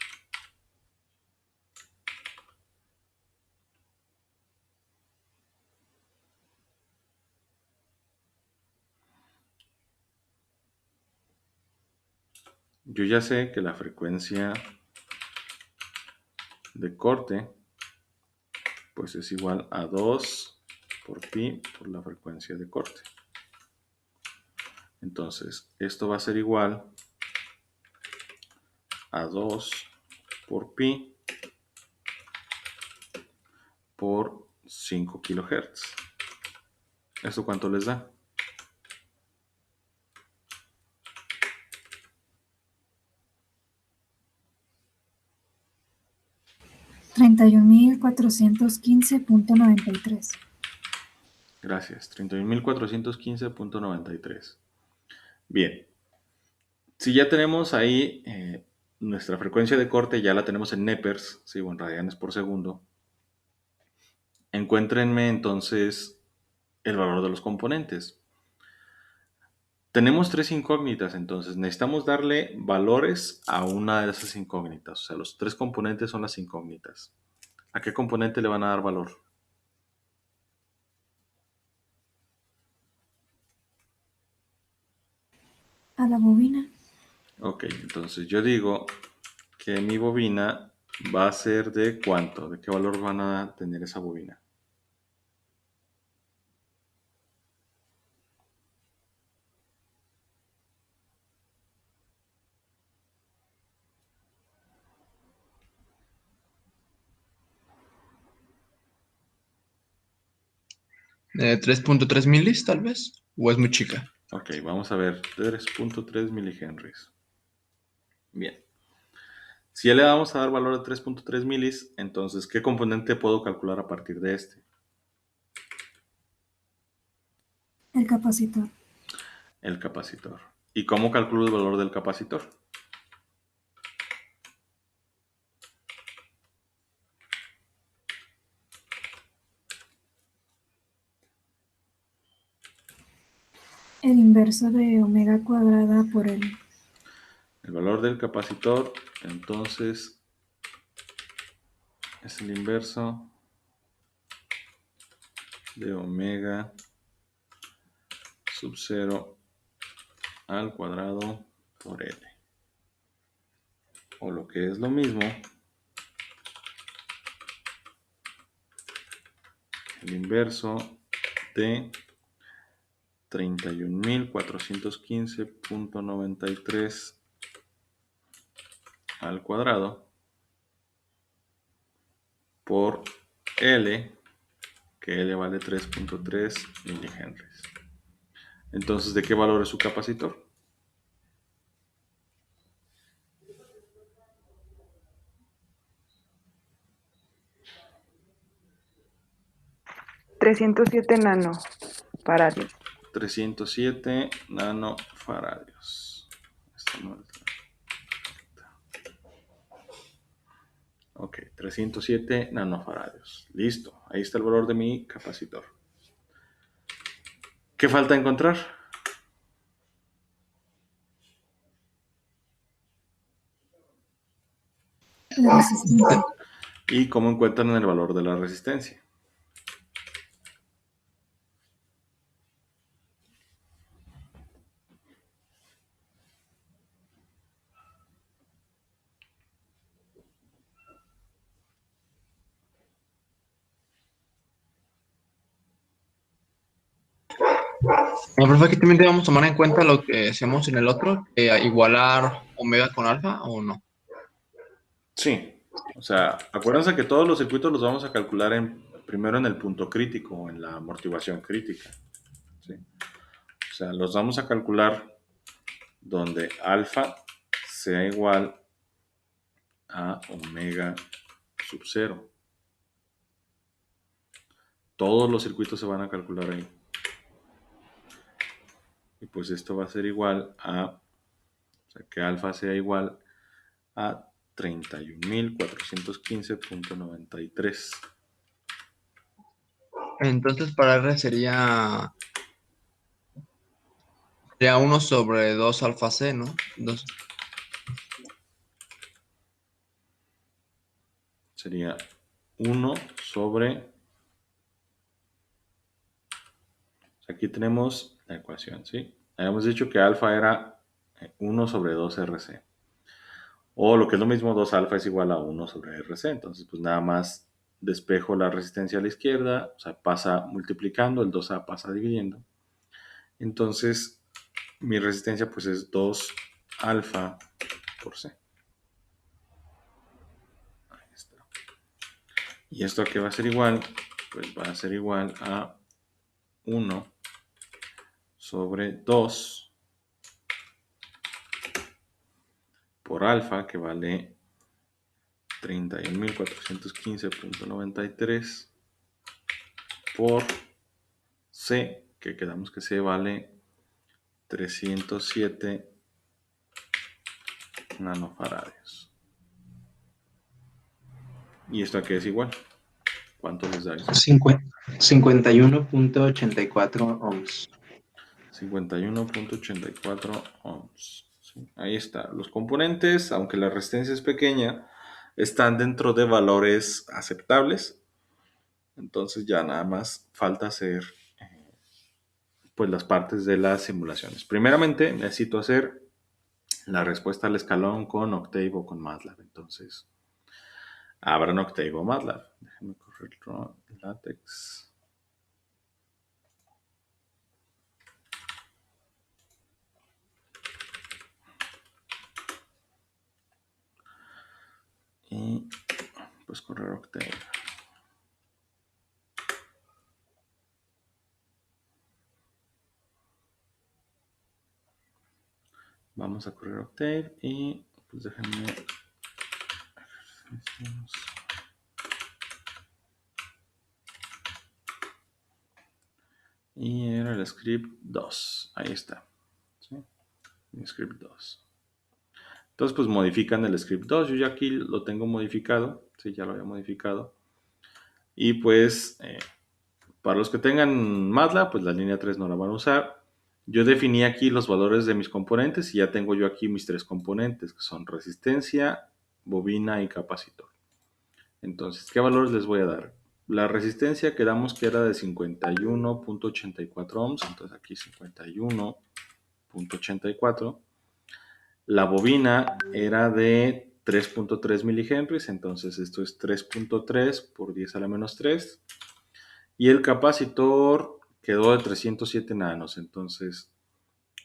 Yo ya sé que la frecuencia de corte pues es igual a 2 por pi por la frecuencia de corte. Entonces, esto va a ser igual a 2 por pi por 5 kHz. ¿Esto cuánto les da? $31,415.93. Gracias, 31.415.93. Bien, si ya tenemos ahí nuestra frecuencia de corte, ya la tenemos en nepers, ¿sí? O en radianes por segundo. Encuéntrenme entonces el valor de los componentes. Tenemos tres incógnitas, entonces necesitamos darle valores a una de esas incógnitas. O sea, los tres componentes son las incógnitas. ¿A qué componente le van a dar valor? A la bobina. Ok, entonces yo digo que mi bobina va a ser de ¿cuánto? ¿De qué valor van a tener esa bobina? ¿3.3 milis, tal vez? ¿O es muy chica? Ok, vamos a ver, 3.3 milihenries. Bien. Si ya le vamos a dar valor de 3.3 milis, entonces, ¿qué componente puedo calcular a partir de este? El capacitor. El capacitor. ¿Y cómo calculo el valor del capacitor? El inverso de omega cuadrada por L. El valor del capacitor, entonces, es el inverso de omega sub 0 al cuadrado por L. O lo que es lo mismo, el inverso de 31.415.93 al cuadrado por L, que L vale 3.3 milihenries. Entonces, ¿de qué valor es su capacitor? $307 nanofaradios. 307 nanofaradios. Ok, 307 nanofaradios. Listo, ahí está el valor de mi capacitor. ¿Qué falta encontrar? La resistencia. ¿Y cómo encuentran el valor de la resistencia? Profe, aquí también debemos tomar en cuenta lo que hacemos en el otro, igualar omega con alfa o no. Sí, o sea, acuérdense que todos los circuitos los vamos a calcular primero en el punto crítico o en la amortiguación crítica. ¿Sí? O sea, los vamos a calcular donde alfa sea igual a omega sub 0. Todos los circuitos se van a calcular ahí. Y pues esto va a ser igual a, o sea, que alfa sea igual a 31.415.93. Entonces para R sería 1 sobre 2 alfa C, ¿no? 2. Sería 1 sobre... Aquí tenemos la ecuación, ¿sí? Habíamos dicho que alfa era 1 sobre 2 RC. O lo que es lo mismo, 2 alfa es igual a 1 sobre RC. Entonces, pues nada más despejo la resistencia a la izquierda, o sea, pasa multiplicando, el 2A pasa dividiendo. Entonces, mi resistencia pues es 2 alfa por C. Ahí está. ¿Y esto a qué va a ser igual? Pues va a ser igual a 1 sobre 2 por alfa, que vale 31.415.93 por C, que quedamos que C vale 307 nanofaradios. ¿Y esto a qué es igual? ¿Cuánto les da eso? 51.84 ohms. 51.84 ohms. ¿Sí? Ahí está. Los componentes, aunque la resistencia es pequeña, están dentro de valores aceptables. Entonces ya nada más falta hacer pues las partes de las simulaciones. Primeramente necesito hacer la respuesta al escalón con Octave o con MATLAB. Entonces abran Octave o MATLAB. Déjenme correr LaTeX. Y pues correr Octave. Vamos a correr Octave y pues déjenme. Y era el script 2. Ahí está. ¿Sí? El script 2. Entonces pues modifican el script 2. Yo ya aquí lo tengo modificado. Sí, ya lo había modificado. Y pues para los que tengan MATLAB, pues la línea 3 no la van a usar. Yo definí aquí los valores de mis componentes y ya tengo yo aquí mis tres componentes, que son resistencia, bobina y capacitor. Entonces, ¿qué valores les voy a dar? La resistencia quedamos que era de 51.84 ohms, entonces aquí 51.84. La bobina era de 3.3 milihenries, entonces esto es 3.3 por 10 a la menos 3. Y el capacitor quedó de 307 nanos, entonces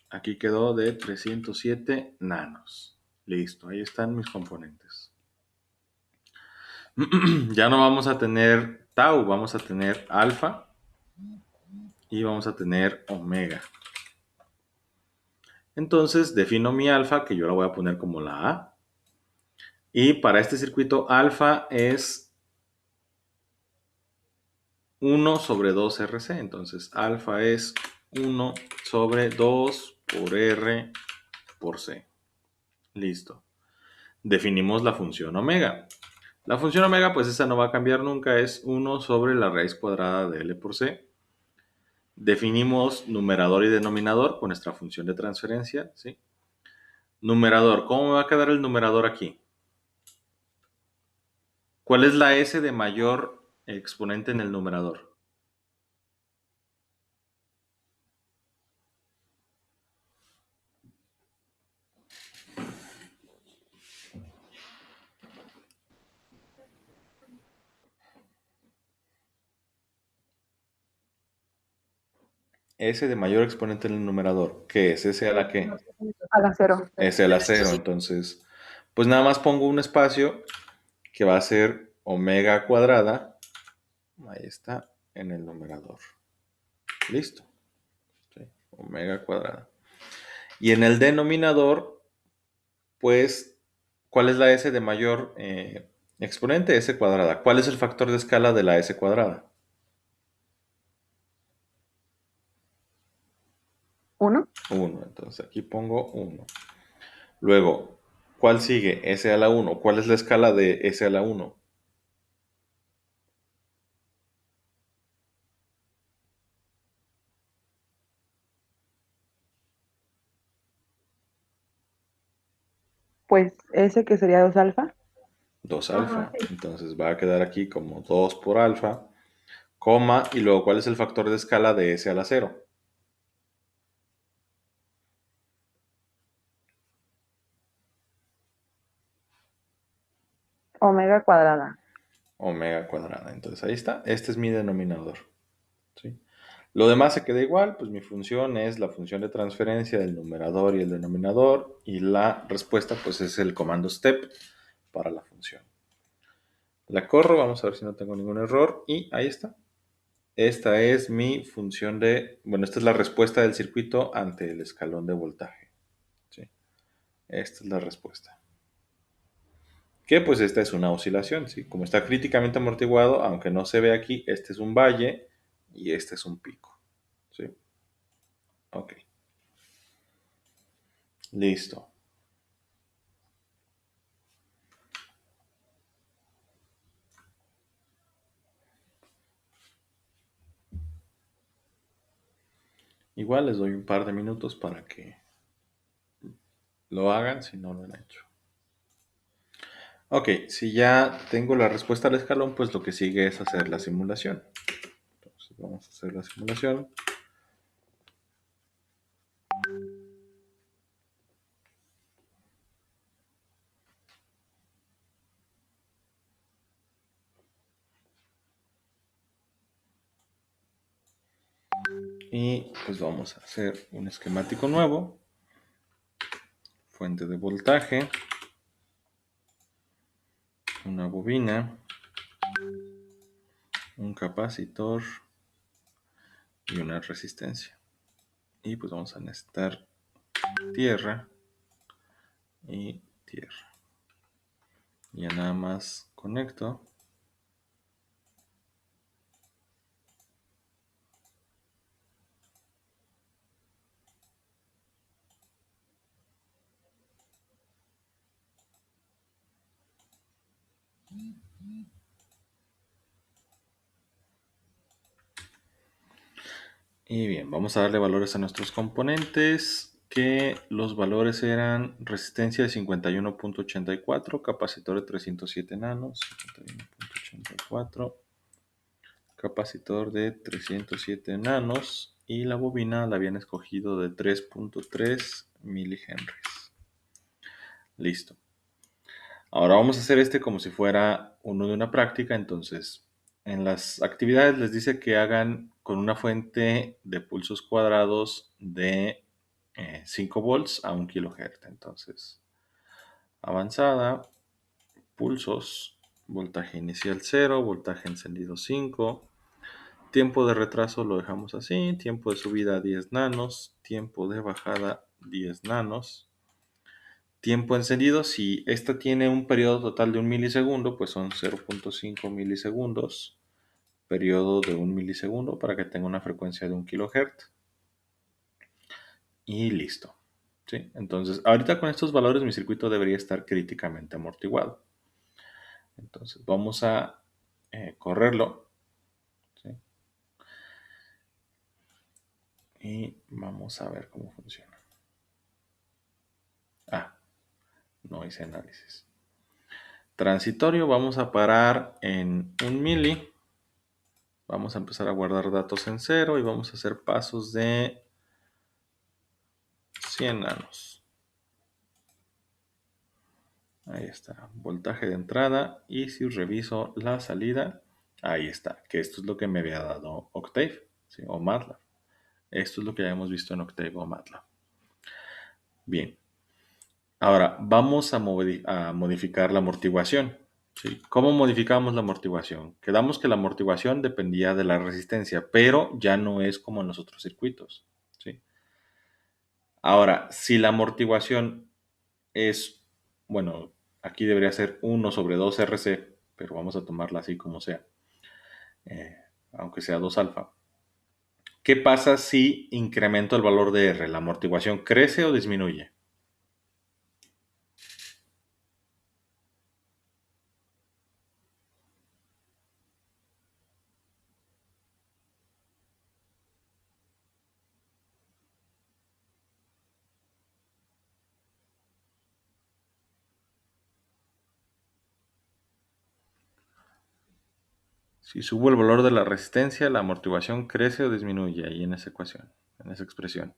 aquí quedó de 307 nanos. Listo, ahí están mis componentes. Ya no vamos a tener tau, vamos a tener alfa y vamos a tener omega. Entonces defino mi alfa, que yo la voy a poner como la A. Y para este circuito alfa es 1 sobre 2 RC. Entonces alfa es 1 sobre 2 por R por C. Listo. Definimos la función omega. La función omega, pues esa no va a cambiar nunca, es 1 sobre la raíz cuadrada de L por C. Definimos numerador y denominador con nuestra función de transferencia, ¿sí? Numerador, ¿cómo me va a quedar el numerador aquí? ¿Cuál es la S de mayor exponente en el numerador? S de mayor exponente en el numerador. ¿Qué es? ¿S a la qué? A la 0. S a la 0. Entonces, pues nada más pongo un espacio que va a ser omega cuadrada. Ahí está, en el numerador. Listo. ¿Sí? Omega cuadrada. Y en el denominador, pues, ¿cuál es la S de mayor exponente? S cuadrada. ¿Cuál es el factor de escala de la S cuadrada? 1. 1. Entonces aquí pongo 1. Luego, ¿cuál sigue? S a la 1. ¿Cuál es la escala de S a la 1? Pues ese que sería 2 alfa. 2 alfa. Entonces va a quedar aquí como 2 por alfa, coma, y luego, ¿cuál es el factor de escala de S a la 0? Omega cuadrada. Omega cuadrada. Entonces ahí está. Este es mi denominador. ¿Sí? Lo demás se queda igual, pues mi función es la función de transferencia del numerador y el denominador, y la respuesta pues es el comando step para la función. La corro, vamos a ver si no tengo ningún error, y ahí está. Esta es mi función de, bueno, esta es la respuesta del circuito ante el escalón de voltaje. ¿Sí? Esta es la respuesta. Que pues esta es una oscilación, ¿sí? Como está críticamente amortiguado, aunque no se ve aquí, este es un valle y este es un pico. ¿Sí? Ok. Listo. Igual les doy un par de minutos para que lo hagan si no lo han hecho. Ok, si ya tengo la respuesta al escalón, pues lo que sigue es hacer la simulación. Entonces vamos a hacer la simulación. Y pues vamos a hacer un esquemático nuevo. Fuente de voltaje. Una bobina. Un capacitor. Y una resistencia. Y pues vamos a necesitar tierra y tierra. Ya nada más conecto. Y bien, vamos a darle valores a nuestros componentes, que los valores eran resistencia de 51.84, capacitor de 307 nanos, 51.84, capacitor de 307 nanos, y la bobina la habían escogido de 3.3 milihenries. Listo. Ahora vamos a hacer este como si fuera uno de una práctica. Entonces, en las actividades les dice que hagan con una fuente de pulsos cuadrados de 5 volts a 1 kHz. Entonces, Avanzada, pulsos, voltaje inicial 0, voltaje encendido 5. Tiempo de retraso lo dejamos así, tiempo de subida 10 nanos, tiempo de bajada 10 nanos. Tiempo encendido, si esta tiene un periodo total de 1 milisegundo, pues son 0.5 milisegundos. Periodo de 1 milisegundo para que tenga una frecuencia de 1 kilohertz. Y listo. ¿Sí? Entonces, ahorita con estos valores mi circuito debería estar críticamente amortiguado. Entonces, vamos a correrlo. ¿Sí? Y vamos a ver cómo funciona. No hice análisis. Transitorio, vamos a parar en 1 mili. Vamos a empezar a guardar datos en 0 y vamos a hacer pasos de 100 nanos. Ahí está, voltaje de entrada. Y si reviso la salida, ahí está, que esto es lo que me había dado Octave, ¿sí? O MATLAB. Esto es lo que ya hemos visto en Octave o MATLAB. Bien. Ahora, vamos a modificar la amortiguación. ¿Sí? ¿Cómo modificamos la amortiguación? Quedamos que la amortiguación dependía de la resistencia, pero ya no es como en los otros circuitos. ¿Sí? Ahora, si la amortiguación es, bueno, aquí debería ser 1 sobre 2 RC, pero vamos a tomarla así como sea, aunque sea 2 alfa. ¿Qué pasa si incremento el valor de R? ¿La amortiguación crece o disminuye? Si subo el valor de la resistencia, ¿la amortiguación crece o disminuye ahí en esa ecuación, en esa expresión?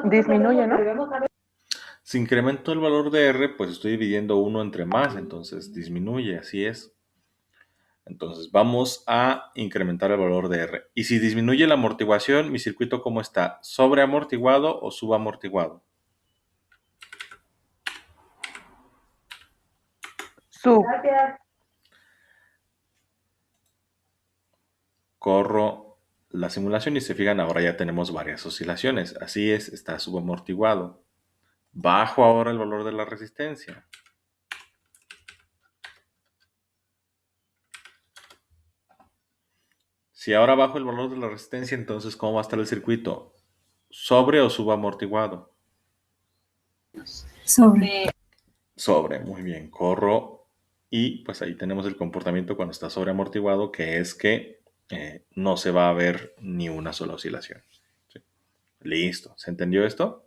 Disminuye, ¿no? Si incremento el valor de R, pues estoy dividiendo 1 entre más, entonces disminuye, así es. Entonces vamos a incrementar el valor de R. Y si disminuye la amortiguación, ¿mi circuito cómo está? ¿Sobreamortiguado o subamortiguado? Sub. Corro la simulación y se fijan, ahora ya tenemos varias oscilaciones. Así es, está subamortiguado. Bajo ahora el valor de la resistencia. Si ahora bajo el valor de la resistencia, entonces ¿cómo va a estar el circuito? ¿Sobre o subamortiguado? Sobre. Sobre, muy bien. Corro y pues ahí tenemos el comportamiento cuando está sobreamortiguado, que es que no se va a ver ni una sola oscilación. ¿Sí? Listo. ¿Se entendió esto?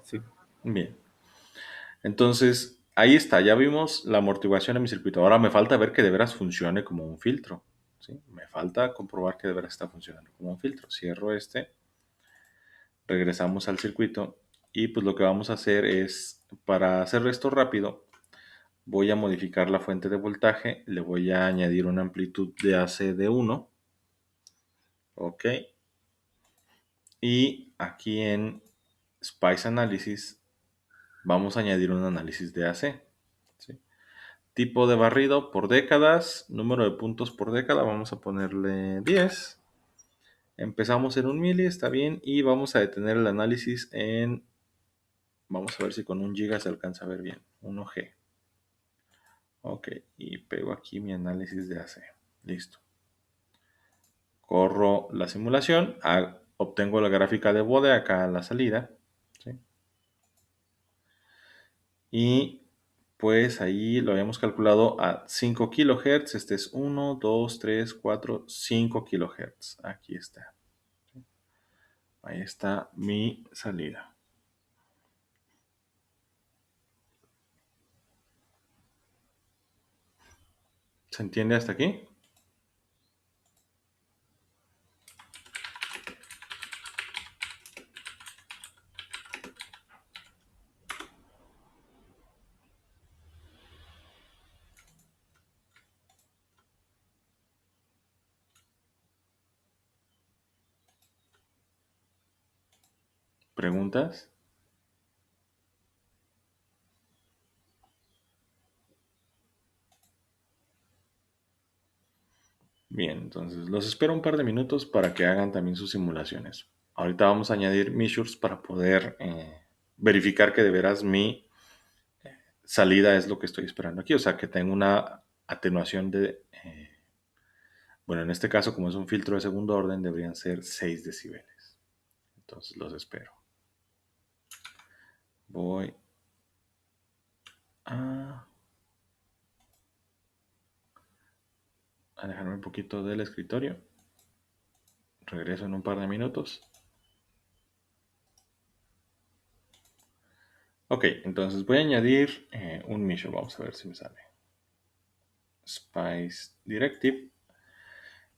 Sí. Bien. Entonces, ahí está. Ya vimos la amortiguación en mi circuito. Ahora me falta ver que de veras funcione como un filtro. ¿Sí? Me falta comprobar que de veras está funcionando como un filtro. Cierro este. Regresamos al circuito. Y pues lo que vamos a hacer es, para hacer esto rápido, voy a modificar la fuente de voltaje, le voy a añadir una amplitud de AC de 1, ok, y aquí en Spice Analysis vamos a añadir un análisis de AC, ¿sí? Tipo de barrido por décadas, número de puntos por década, vamos a ponerle 10, empezamos en 1 mili, está bien, y vamos a detener el análisis en, vamos a ver si con 1 giga se alcanza a ver bien, 1G. Ok, y pego aquí mi análisis de AC. Listo. Corro la simulación, obtengo la gráfica de Bode acá a la salida. ¿Sí? Y pues ahí lo habíamos calculado a 5 kHz. Este es 1, 2, 3, 4, 5 kHz. Aquí está. ¿Sí? Ahí está mi salida. ¿Se entiende hasta aquí? ¿Preguntas? Bien, entonces los espero un par de minutos para que hagan también sus simulaciones. Ahorita vamos a añadir measures para poder verificar que de veras mi salida es lo que estoy esperando aquí. O sea, que tengo una atenuación de, bueno, en este caso, como es un filtro de segundo orden, deberían ser 6 decibeles. Entonces los espero. Voy a alejarme un poquito del escritorio. Regreso en un par de minutos. Ok, entonces voy a añadir un measure. Vamos a ver si me sale. Spice Directive.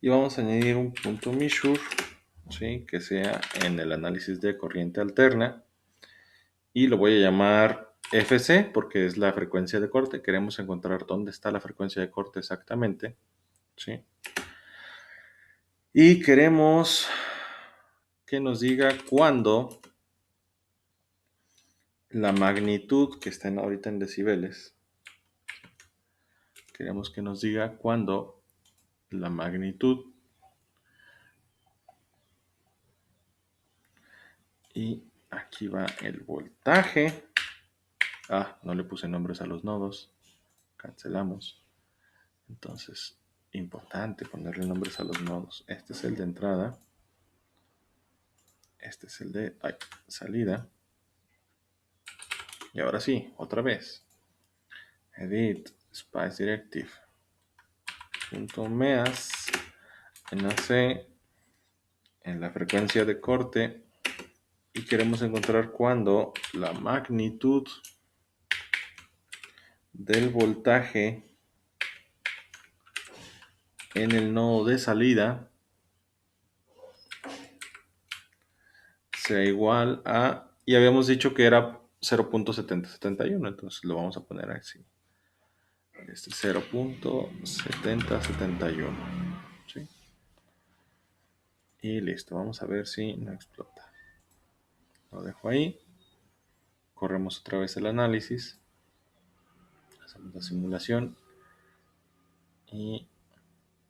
Y vamos a añadir un punto measure, ¿sí? Que sea en el análisis de corriente alterna. Y lo voy a llamar FC porque es la frecuencia de corte. Queremos encontrar dónde está la frecuencia de corte exactamente, ¿sí? Y queremos que nos diga cuándo la magnitud que está ahorita en decibeles. Queremos que nos diga cuándo la magnitud y aquí va el voltaje. No le puse nombres a los nodos. Cancelamos. Entonces, importante ponerle nombres a los nodos. Este es el de entrada. Este es el de salida. Y ahora sí, otra vez. Edit Spice Directive. .meas nace en la frecuencia de corte y queremos encontrar cuándo la magnitud del voltaje en el nodo de salida sea igual a, y habíamos dicho que era 0.7071, entonces lo vamos a poner así. Este es 0.7071, ¿sí? Y listo, vamos a ver si no explota. Lo dejo ahí. Corremos otra vez el análisis. Hacemos la simulación. Y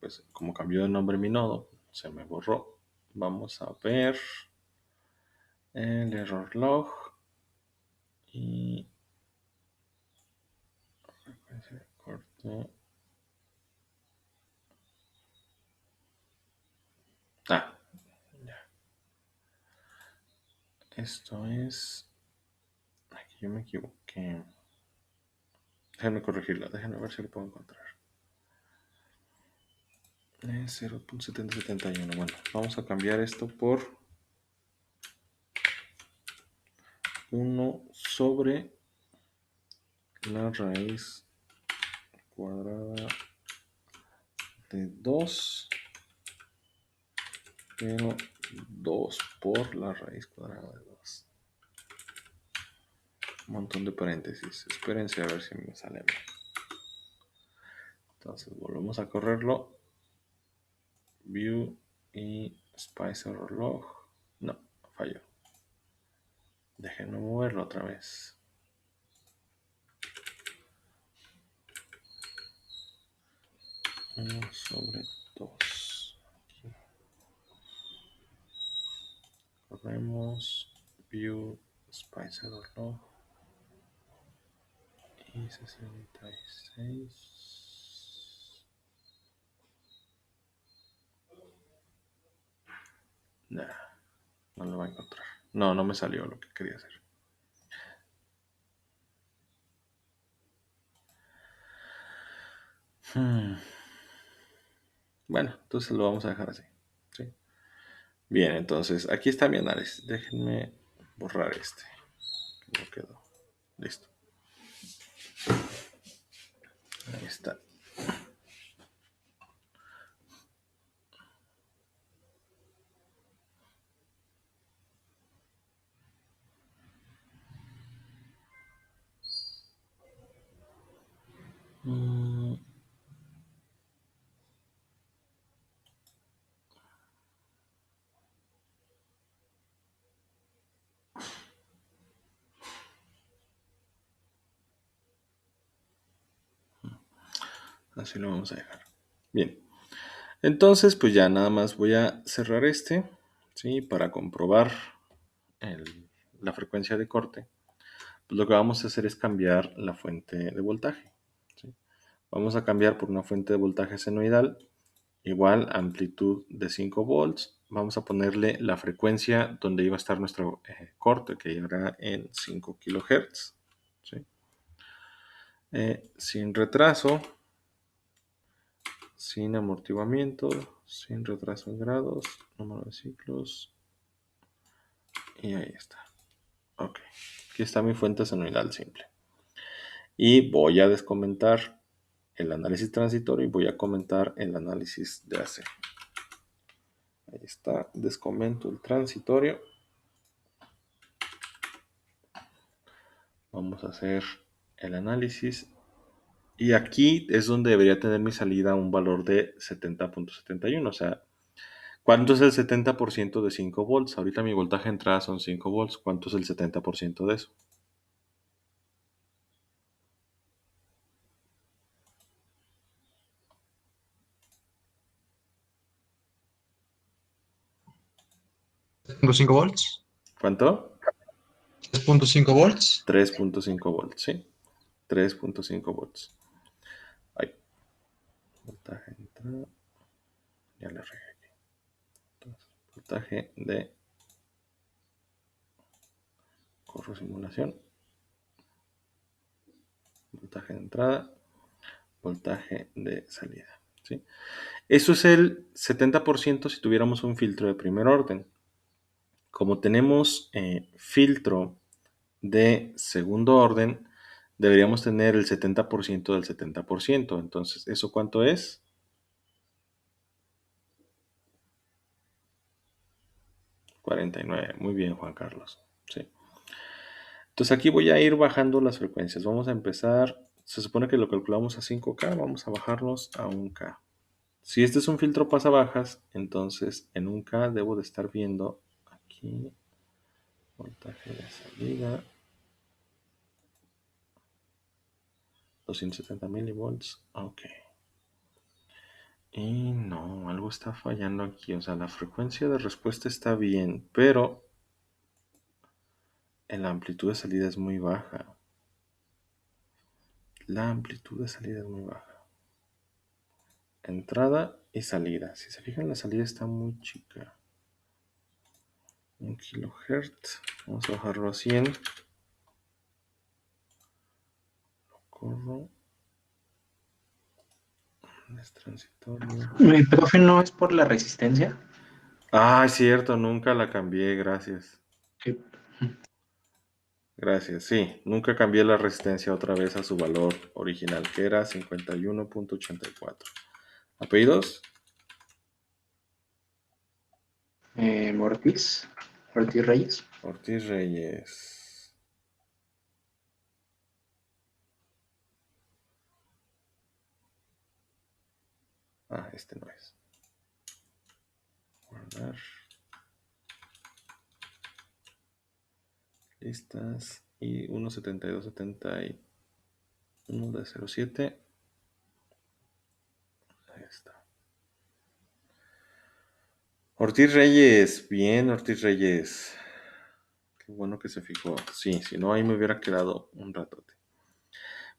pues como cambió de nombre mi nodo, se me borró. Vamos a ver el error log. Y frecuencia de corte. Ya. Esto es... Aquí yo me equivoqué. Déjenme corregirlo. Déjenme ver si lo puedo encontrar. Es 0.7071. Bueno, vamos a cambiar esto por 1 sobre la raíz cuadrada de 2, pero 2 por la raíz cuadrada de 2. Un montón de paréntesis. Espérense a ver si me sale bien. Entonces volvemos a correrlo. View y Spice Error Log. No, falló. Déjenme moverlo otra vez. Uno sobre 2. Corremos. View Spice Error Log. Y 66. Nah, no lo va a encontrar. No, no me salió lo que quería hacer. Bueno, entonces lo vamos a dejar así. ¿Sí? Bien, entonces aquí está mi análisis. Déjenme borrar este. Que no quedó. Listo. Ahí está. Así lo vamos a dejar. Bien. Entonces, pues ya nada más voy a cerrar este, ¿sí? Para comprobar la frecuencia de corte. Pues lo que vamos a hacer es cambiar la fuente de voltaje, ¿sí? Vamos a cambiar por una fuente de voltaje senoidal, igual amplitud de 5 volts. Vamos a ponerle la frecuencia donde iba a estar nuestro corte, que irá en 5 kilohertz, ¿sí? Sin retraso, sin amortiguamiento, sin retraso en grados, número de ciclos. Y ahí está. Ok. Aquí está mi fuente senoidal simple. Y voy a descomentar el análisis transitorio y voy a comentar el análisis de AC. Ahí está. Descomento el transitorio. Vamos a hacer el análisis. Y aquí es donde debería tener mi salida un valor de 70.71. O sea, ¿cuánto es el 70% de 5 volts? Ahorita mi voltaje de entrada son 5 volts. ¿Cuánto es el 70% de eso? ¿3.5 volts? ¿Cuánto? 3.5 volts. 3.5 volts, ¿sí? 3.5 volts. Ahí. Voltaje de entrada. Ya le regué aquí. Entonces, voltaje de corro simulación. Voltaje de entrada. Voltaje de salida, ¿sí? Eso es el 70% si tuviéramos un filtro de primer orden. Como tenemos filtro de segundo orden, deberíamos tener el 70% del 70%. Entonces, ¿eso cuánto es? 49. Muy bien, Juan Carlos. Sí. Entonces aquí voy a ir bajando las frecuencias. Vamos a empezar. Se supone que lo calculamos a 5K. Vamos a bajarnos a 1K. Si este es un filtro pasabajas, entonces en 1K debo de estar viendo aquí voltaje de salida 270 milivolts. Ok. Y no, algo está fallando aquí. O sea, la frecuencia de respuesta está bien, pero la amplitud de salida es muy baja. La amplitud de salida es muy baja. Entrada y salida. Si se fijan, la salida está muy chica. 1 kilohertz. Vamos a bajarlo a 100. Lo corro. Es transitorio. Mi profe no es por la resistencia. Ah, es cierto, nunca la cambié, gracias. Que Gracias, sí, nunca cambié la resistencia otra vez a su valor original, que era 51.84. ¿Apellidos? Ortiz, Ortiz Reyes. Ortiz Reyes. Ah, este no es. Guardar. Listas. Y 1.7271 de 07. Ahí está. Ortiz Reyes. Bien, Ortiz Reyes. Qué bueno que se fijó. Sí, si no, ahí me hubiera quedado un ratote.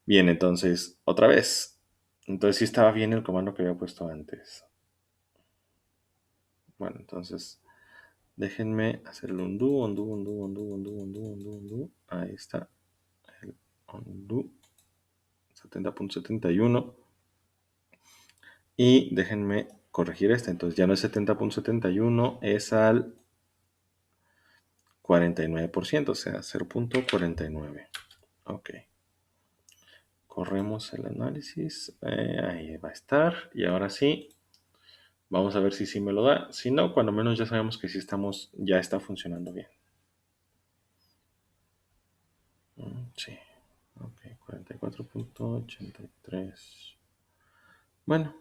Bien, entonces, otra vez. Entonces sí estaba bien el comando que había puesto antes. Bueno, entonces déjenme hacer el undo, undo, undo, undo, undo, undo, undo, undo. Ahí está. El undo 70.71. Y déjenme corregir este. Entonces ya no es 70.71, es al 49%, o sea, 0.49. Ok. Corremos el análisis. Ahí va a estar. Y ahora sí. Vamos a ver si sí me lo da. Si no, cuando menos ya sabemos que sí estamos, ya está funcionando bien. Sí. Ok, 44.83. Bueno.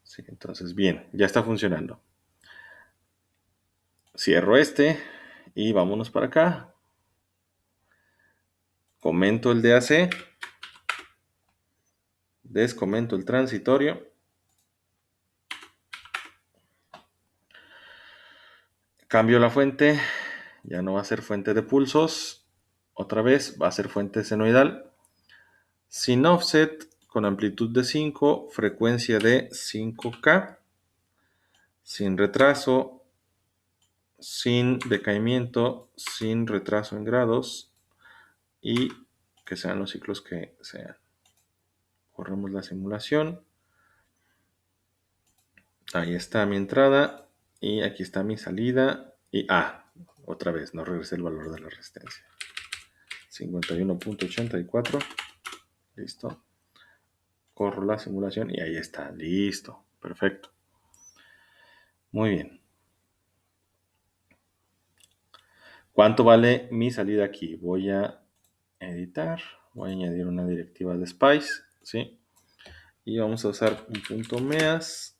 Sí, entonces bien, ya está funcionando. Cierro este y vámonos para acá. Comento el DAC. Descomento el transitorio. Cambio la fuente. Ya no va a ser fuente de pulsos. Otra vez va a ser fuente senoidal. Sin offset, con amplitud de 5, frecuencia de 5K. Sin retraso, sin decaimiento, sin retraso en grados y que sean los ciclos que sean. Corremos la simulación. Ahí está mi entrada y aquí está mi salida. Y otra vez, no regresé el valor de la resistencia. 51.84. Listo. Corro la simulación y ahí está. Listo. Perfecto. Muy bien. ¿Cuánto vale mi salida aquí? Voy a editar. Voy a añadir una directiva de Spice. ¿Sí? Y vamos a usar un punto MEAS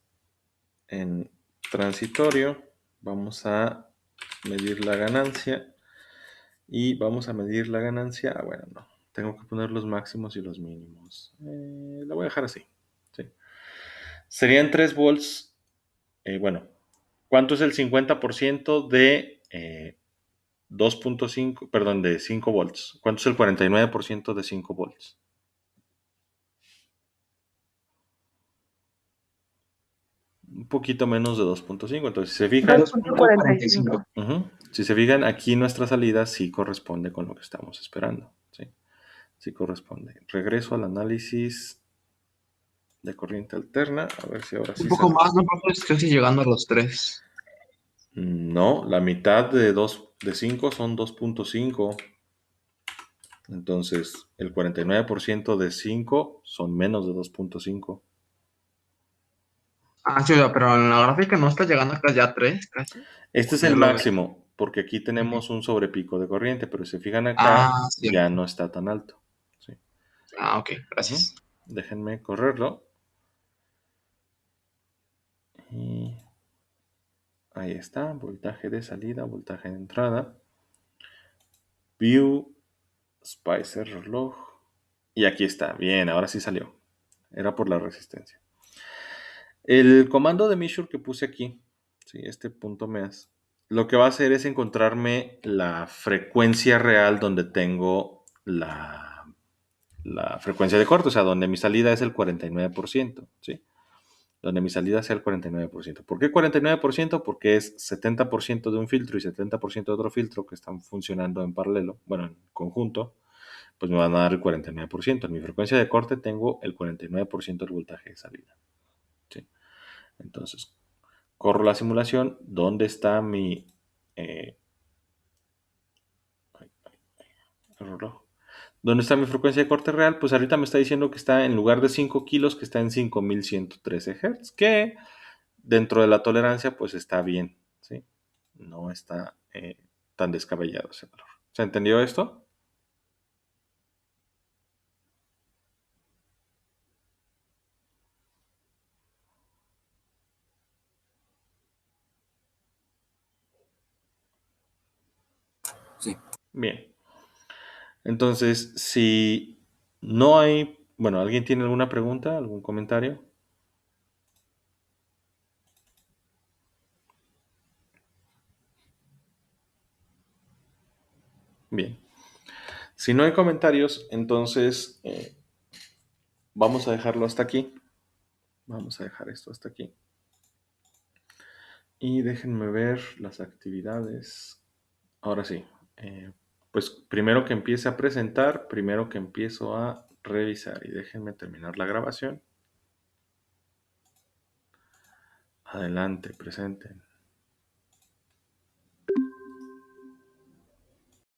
en transitorio. Vamos a medir la ganancia. Y vamos a medir la ganancia. Bueno, no. Tengo que poner los máximos y los mínimos. La voy a dejar así. ¿Sí? Serían 3 volts. Bueno, ¿cuánto es el 50% de 2.5? Perdón, de 5 volts. ¿Cuánto es el 49% de 5 volts? Un poquito menos de 2.5. Entonces, si se fijan, 2.45. Si se fijan, aquí nuestra salida sí corresponde con lo que estamos esperando. ¿Sí? Sí corresponde. Regreso al análisis de corriente alterna. A ver si ahora sí Un poco sale. más, ¿no? Profe? Es casi llegando a los 3. No, la mitad de 5 son 2.5. Entonces, el 49% de 5 son menos de 2.5. Sí, o sea, pero en la gráfica no está llegando acá ya a 3, casi. Este es Ya el lo veo. máximo, porque aquí tenemos un sobrepico de corriente, pero si se fijan acá, Sí. ya no está tan alto. ¿Sí? Ok, gracias. Déjenme correrlo. Y ahí está, voltaje de salida, voltaje de entrada. View, Spicer reloj. Y aquí está, bien, ahora sí salió. Era por la resistencia. El comando de measure que puse aquí, ¿sí? Este punto MEAS, lo que va a hacer es encontrarme la frecuencia real donde tengo la frecuencia de corte, o sea, donde mi salida es el 49%, ¿sí? Donde mi salida sea el 49%. ¿Por qué 49%? Porque es 70% de un filtro y 70% de otro filtro que están funcionando en paralelo, bueno, en conjunto, pues me van a dar el 49%. En mi frecuencia de corte tengo el 49% del voltaje de salida, ¿sí? Entonces, corro la simulación. ¿Dónde está mi reloj? ¿Dónde está mi frecuencia de corte real? Pues ahorita me está diciendo que está en lugar de 5 kilos, que está en 5113 Hz, que dentro de la tolerancia, pues está bien, ¿sí? No está tan descabellado ese valor. ¿Se entendió esto? Sí. Bien. Entonces, si no hay, bueno, ¿alguien tiene alguna pregunta, algún comentario? Bien. Si no hay comentarios, entonces vamos a dejarlo hasta aquí. Vamos a dejar esto hasta aquí. Y déjenme ver las actividades. Ahora sí. Pues primero que empiece a presentar, primero que empiezo a revisar. Y déjenme terminar la grabación. Adelante, presenten.